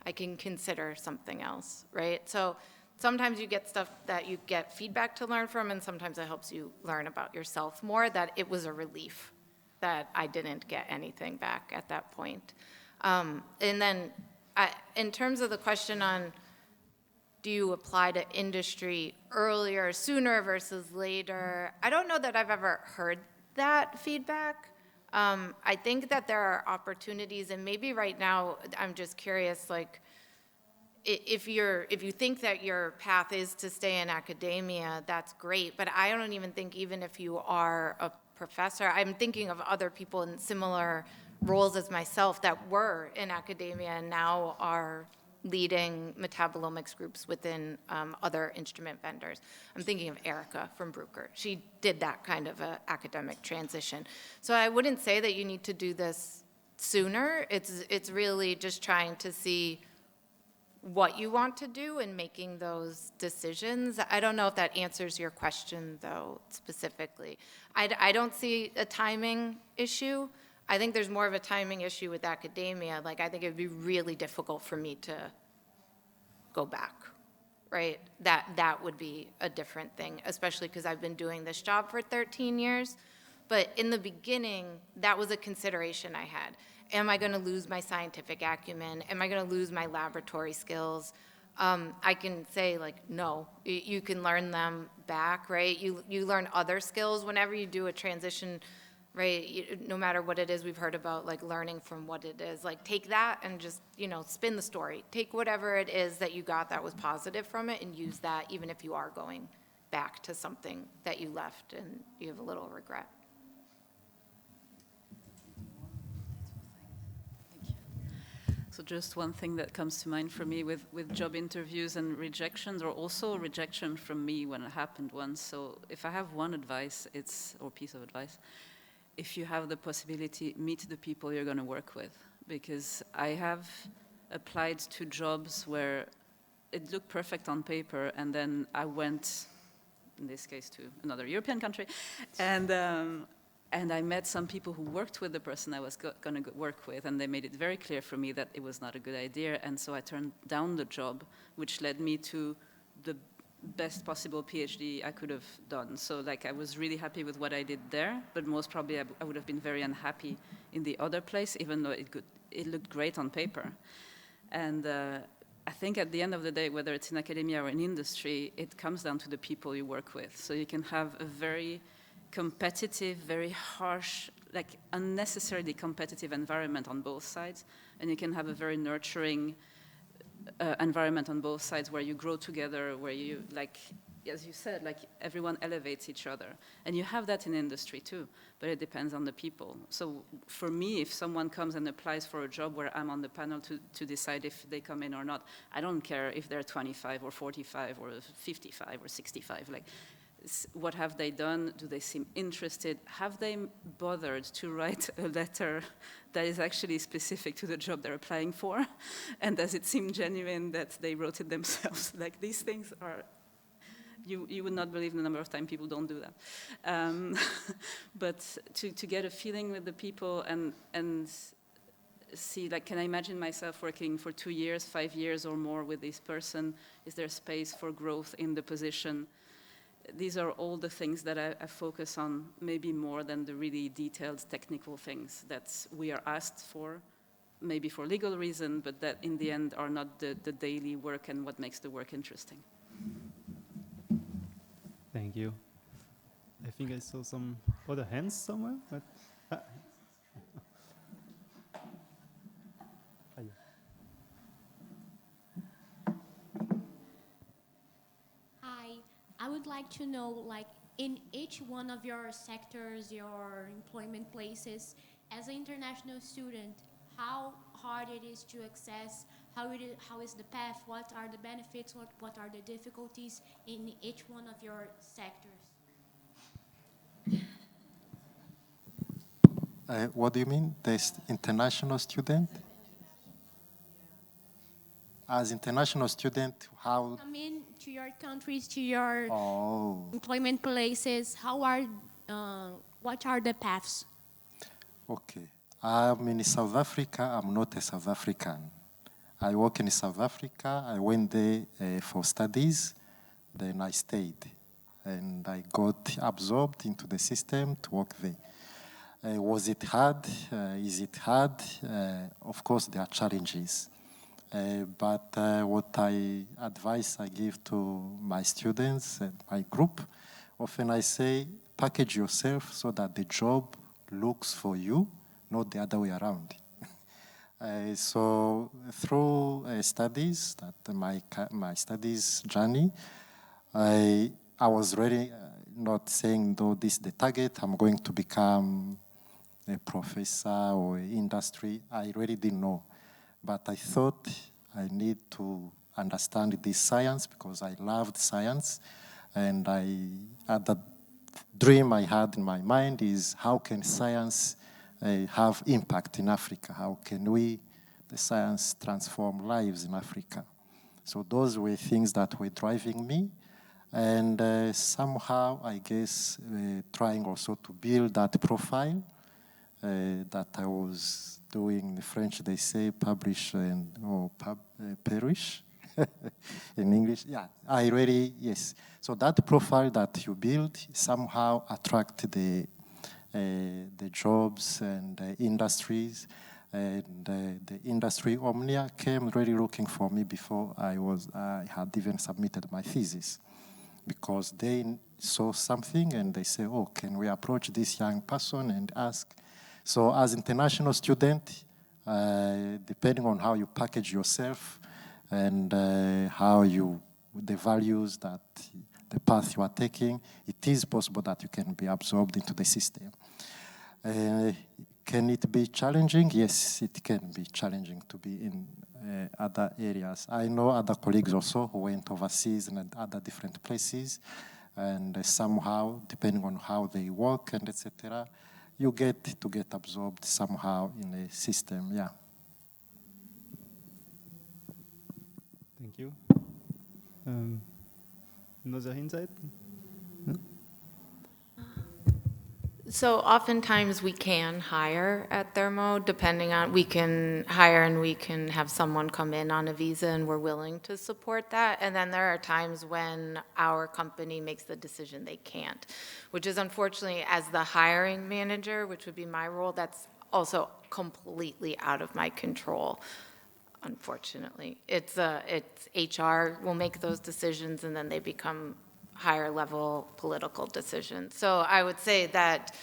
I can consider something else, right? So sometimes you get stuff that you get feedback to learn from, and sometimes it helps you learn about yourself more, that it was a relief that I didn't get anything back at that point. And then in terms of the question on, do you apply to industry earlier, sooner versus later? I don't know that I've ever heard that feedback. I think that there are opportunities, and maybe right now, I'm just curious, like, if you think that your path is to stay in academia, that's great, but I don't even think, even if you are a professor, I'm thinking of other people in similar roles as myself that were in academia and now are leading metabolomics groups within other instrument vendors. I'm thinking of Erica from Bruker. She did that kind of a academic transition. So I wouldn't say that you need to do this sooner. It's really just trying to see what you want to do and making those decisions. I don't know if that answers your question, though, specifically. I don't see a timing issue. I think there's more of a timing issue with academia. Like, I think it would be really difficult for me to go back, right? That would be a different thing, especially because I've been doing this job for 13 years. But in the beginning, that was a consideration I had. Am I going to lose my scientific acumen? Am I going to lose my laboratory skills? I can say, like, no, you can learn them back, right? You learn other skills whenever you do a transition, right? No matter what it is, we've heard about, like, learning from what it is. Like, take that and just, spin the story. Take whatever it is that you got that was positive from it and use that, even if you are going back to something that you left and you have a little regret. So just one thing that comes to mind for me with job interviews and rejections, or also rejection from me when it happened once. So if I have one advice, or piece of advice, if you have the possibility, meet the people you're going to work with. Because I have applied to jobs where it looked perfect on paper, and then I went, in this case, to another European country, and And I met some people who worked with the person I was going to work with, and they made it very clear for me that it was not a good idea. And so I turned down the job, which led me to the best possible PhD I could have done. So like I was really happy with what I did there, but most probably I would have been very unhappy in the other place, even though it looked great on paper. And I think at the end of the day, whether it's in academia or in industry, it comes down to the people you work with. So you can have a very competitive, very harsh, like unnecessarily competitive environment on both sides, and you can have a very nurturing environment on both sides where you grow together, where you, like, as you said, like everyone elevates each other. And you have that in industry too, but it depends on the people. So for me, if someone comes and applies for a job where I'm on the panel to decide if they come in or not, I don't care if they're 25 or 45 or 55 or 65. Like, what have they done? Do they seem interested? Have they bothered to write a letter that is actually specific to the job they're applying for? And does it seem genuine that they wrote it themselves? Like, these things are, you would not believe the number of times people don't do that. But to get a feeling with the people and see, like, can I imagine myself working for 2 years, 5 years or more with this person? Is there space for growth in the position? These are all the things that I focus on, maybe more than the really detailed technical things that we are asked for, maybe for legal reason, but that in the end are not the daily work and what makes the work interesting. Thank you. I think I saw some other hands somewhere. But, Hi, I would like to know, like, in each one of your sectors, your employment places, as an international student, how hard it is to access, how is the path, what are the benefits, what are the difficulties in each one of your sectors? What do you mean? This international student? As international student, how? Come in to your countries, to your Oh. employment places. What are the paths? Okay. I'm in South Africa. I'm not a South African. I work in South Africa. I went there for studies. Then I stayed. And I got absorbed into the system to work there. Was it hard? Is it hard? Of course, there are challenges. But what advice I give to my students and my group, often I say, package yourself so that the job looks for you, not the other way around. So through studies, my studies journey, I was really not saying, though this is the target, I'm going to become a professor or industry. I really didn't know. But I thought I need to understand this science because I loved science. And the dream I had in my mind is how can science have impact in Africa? How can the science transform lives in Africa? So those were things that were driving me. And somehow, I guess, trying also to build that profile that I was doing. In French, they say publish or perish in English. Yeah, yes. So that profile that you build somehow attract the jobs and the industries. And the industry Omnia came really looking for me before I had even submitted my thesis, because they saw something and they say, oh, can we approach this young person and ask? So as international student, depending on how you package yourself and the values that the path you are taking, it is possible that you can be absorbed into the system. Can it be challenging? Yes, it can be challenging to be in other areas. I know other colleagues also who went overseas and other different places, and somehow, depending on how they work and etc., you get to get absorbed somehow in a system. Yeah. Thank you. Another insight? No? So oftentimes we can hire at Thermo, depending on, we can hire and we can have someone come in on a visa and we're willing to support that. And then there are times when our company makes the decision they can't, which is unfortunately, as the hiring manager, which would be my role, that's also completely out of my control. Unfortunately, it's HR will make those decisions and then they become higher level political decisions. So I would say that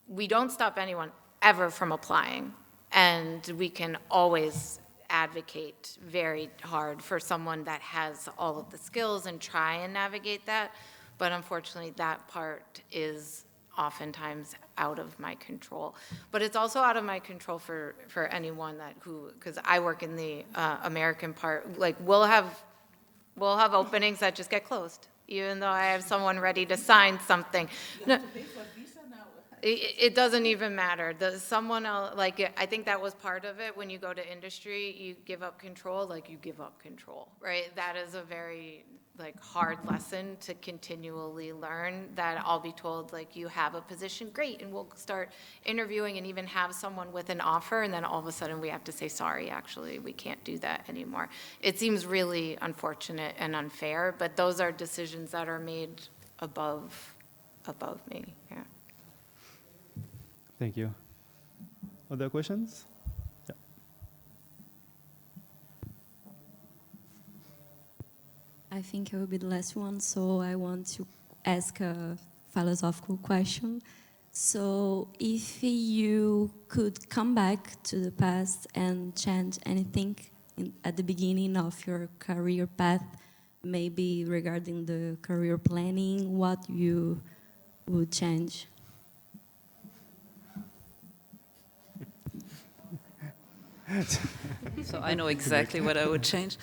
we don't stop anyone ever from applying, and we can always advocate very hard for someone that has all of the skills and try and navigate that. But unfortunately, that part is oftentimes out of my control. But it's also out of my control for anyone because I work in the American part, like we'll have openings that just get closed, even though I have someone ready to sign something. No, it doesn't even matter. Someone else, like, I think that was part of it. When you go to industry, you give up control, like you give up control, right? That is a very hard lesson to continually learn, that I'll be told, like, you have a position, great, and we'll start interviewing and even have someone with an offer, and then all of a sudden we have to say, sorry, actually, we can't do that anymore. It seems really unfortunate and unfair, but those are decisions that are made above me, yeah. Thank you. Other questions? Yeah. I think I will be the last one, so I want to ask a philosophical question. So if you could come back to the past and change anything at the beginning of your career path, maybe regarding the career planning, what you would change? So I know exactly what I would change.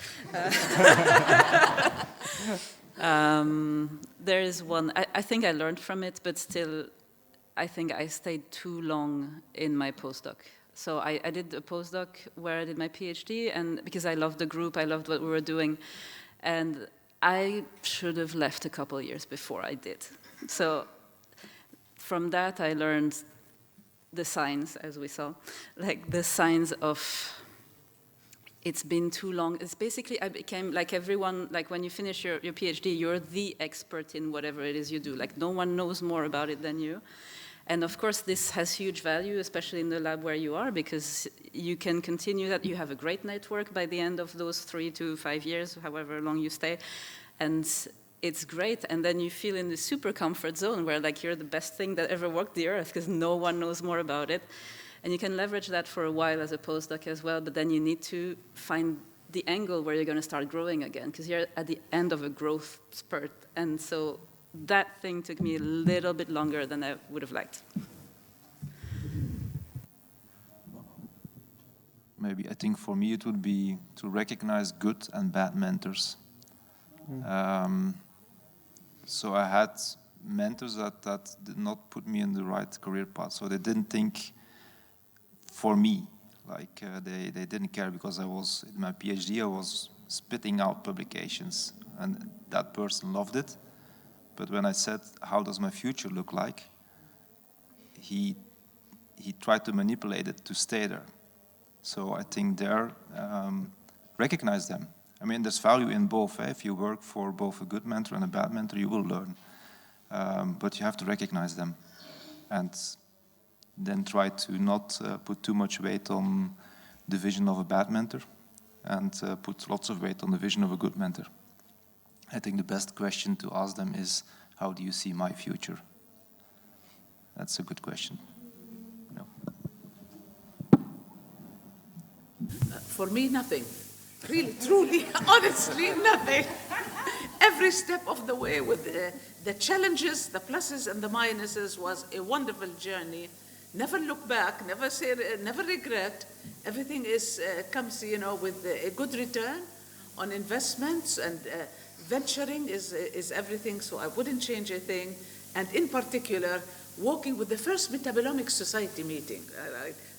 There is one, I think I learned from it, but still, I think I stayed too long in my postdoc. So I did a postdoc where I did my PhD, and because I loved the group, I loved what we were doing, and I should have left a couple of years before I did. So from that, I learned the signs, as we saw, like the signs of it's been too long. It's basically, I became like everyone, like when you finish your PhD, you're the expert in whatever it is you do. Like no one knows more about it than you. And of course, this has huge value, especially in the lab where you are, because you can continue that. You have a great network by the end of those 3 to 5 years, however long you stay. And it's great, and then you feel in the super comfort zone where like you're the best thing that ever walked the earth because no one knows more about it. And you can leverage that for a while as a postdoc as well, but then you need to find the angle where you're going to start growing again because you're at the end of a growth spurt. And so that thing took me a little bit longer than I would have liked. Maybe I think for me it would be to recognize good and bad mentors. So I had mentors that did not put me in the right career path. So they didn't think for me, like they didn't care because I was, in my PhD, I was spitting out publications and that person loved it. But when I said, how does my future look like? He tried to manipulate it to stay there. So I think there, recognize them. I mean, there's value in both. If you work for both a good mentor and a bad mentor, you will learn. But you have to recognize them. And then try to not put too much weight on the vision of a bad mentor and put lots of weight on the vision of a good mentor. I think the best question to ask them is, how do you see my future? That's a good question. No. For me, nothing. Really, truly, honestly, nothing. Every step of the way with the challenges, the pluses and the minuses was a wonderful journey. Never look back, never say, never regret. Everything comes, with a good return on investments, and venturing is everything. So I wouldn't change a thing. And in particular, working with the first Metabolomics Society meeting.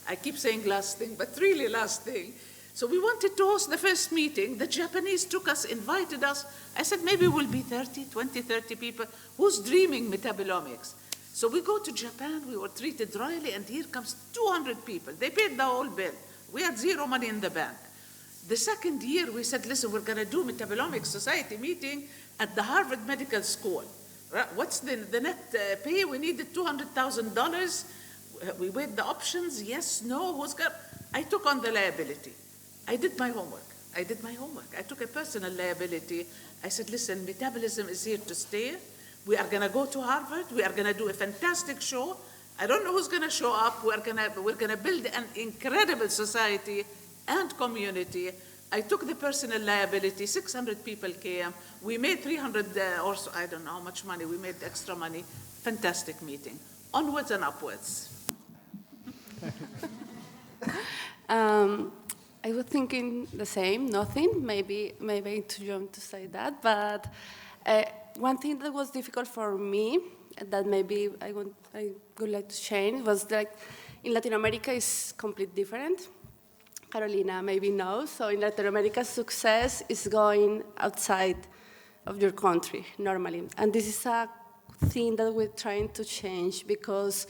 I keep saying last thing, but really last thing. So we wanted to host the first meeting. The Japanese took us, invited us. I said, maybe we'll be 20, 30 people. Who's dreaming metabolomics? So we go to Japan, we were treated royally, and here comes 200 people. They paid the whole bill. We had zero money in the bank. The second year, we said, listen, we're going to do Metabolomics Society meeting at the Harvard Medical School. What's the net pay? We needed $200,000. We weighed the options, yes, no, who's got... I took on the liability. I did my homework. I took a personal liability. I said, listen, metabolism is here to stay. We are going to go to Harvard. We are going to do a fantastic show. I don't know who's going to show up. We're going to build an incredible society and community. I took the personal liability. 600 people came. We made 300 or so, I don't know how much money. We made extra money. Fantastic meeting. Onwards and upwards. I was thinking the same, nothing, maybe too young to say that, but one thing that was difficult for me that maybe I would like to change was like in Latin America is completely different. Carolina maybe knows, so in Latin America success is going outside of your country normally, and this is a thing that we're trying to change because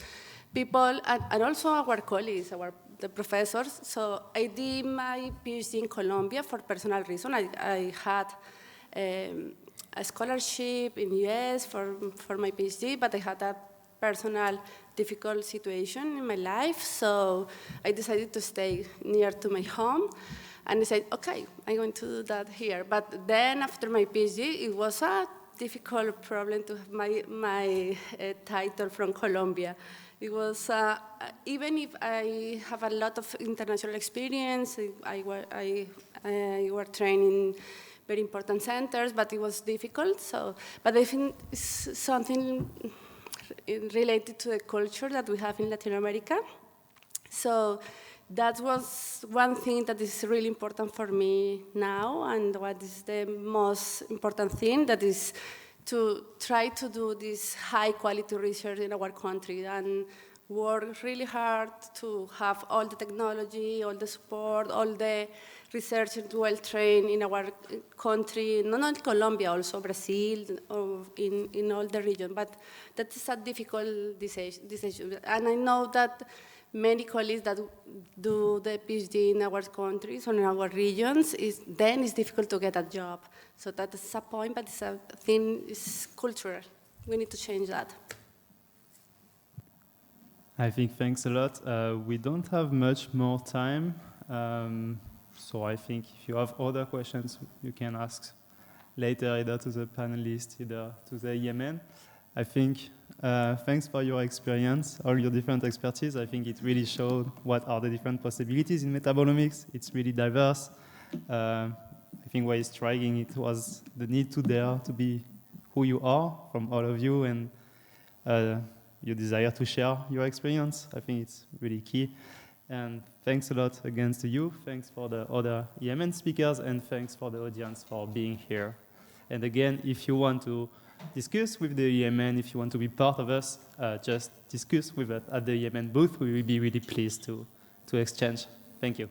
people, and also our colleagues, the professors. So I did my PhD in Colombia for personal reason. I had a scholarship in US for my PhD, but I had a personal difficult situation in my life. So I decided to stay near to my home. And I said, okay, I'm going to do that here. But then after my PhD, it was a difficult problem to have my title from Colombia. It was, even if I have a lot of international experience, I were trained in very important centers, but it was difficult. So, but I think it's something related to the culture that we have in Latin America. So that was one thing that is really important for me now, and what is the most important thing, that is to try to do this high-quality research in our country and work really hard to have all the technology, all the support, all the researchers well-trained in our country, not only Colombia, also Brazil, or in all the region. But that is a difficult decision. And I know that many colleagues that do the PhD in our countries or in our regions, then it's difficult to get a job. So that is a point, but it's a thing, it's cultural. We need to change that. I think thanks a lot. We don't have much more time. So I think if you have other questions, you can ask later either to the panelists, either to the EMN. I think thanks for your experience, all your different expertise. I think it really showed what are the different possibilities in metabolomics. It's really diverse. I think what is striking, it was the need to dare to be who you are from all of you, and your desire to share your experience. I think it's really key. And thanks a lot again to you. Thanks for the other EMN speakers, and thanks for the audience for being here. And again, if you want to discuss with the EMN, if you want to be part of us, just discuss with us at the EMN booth. We will be really pleased to exchange. Thank you.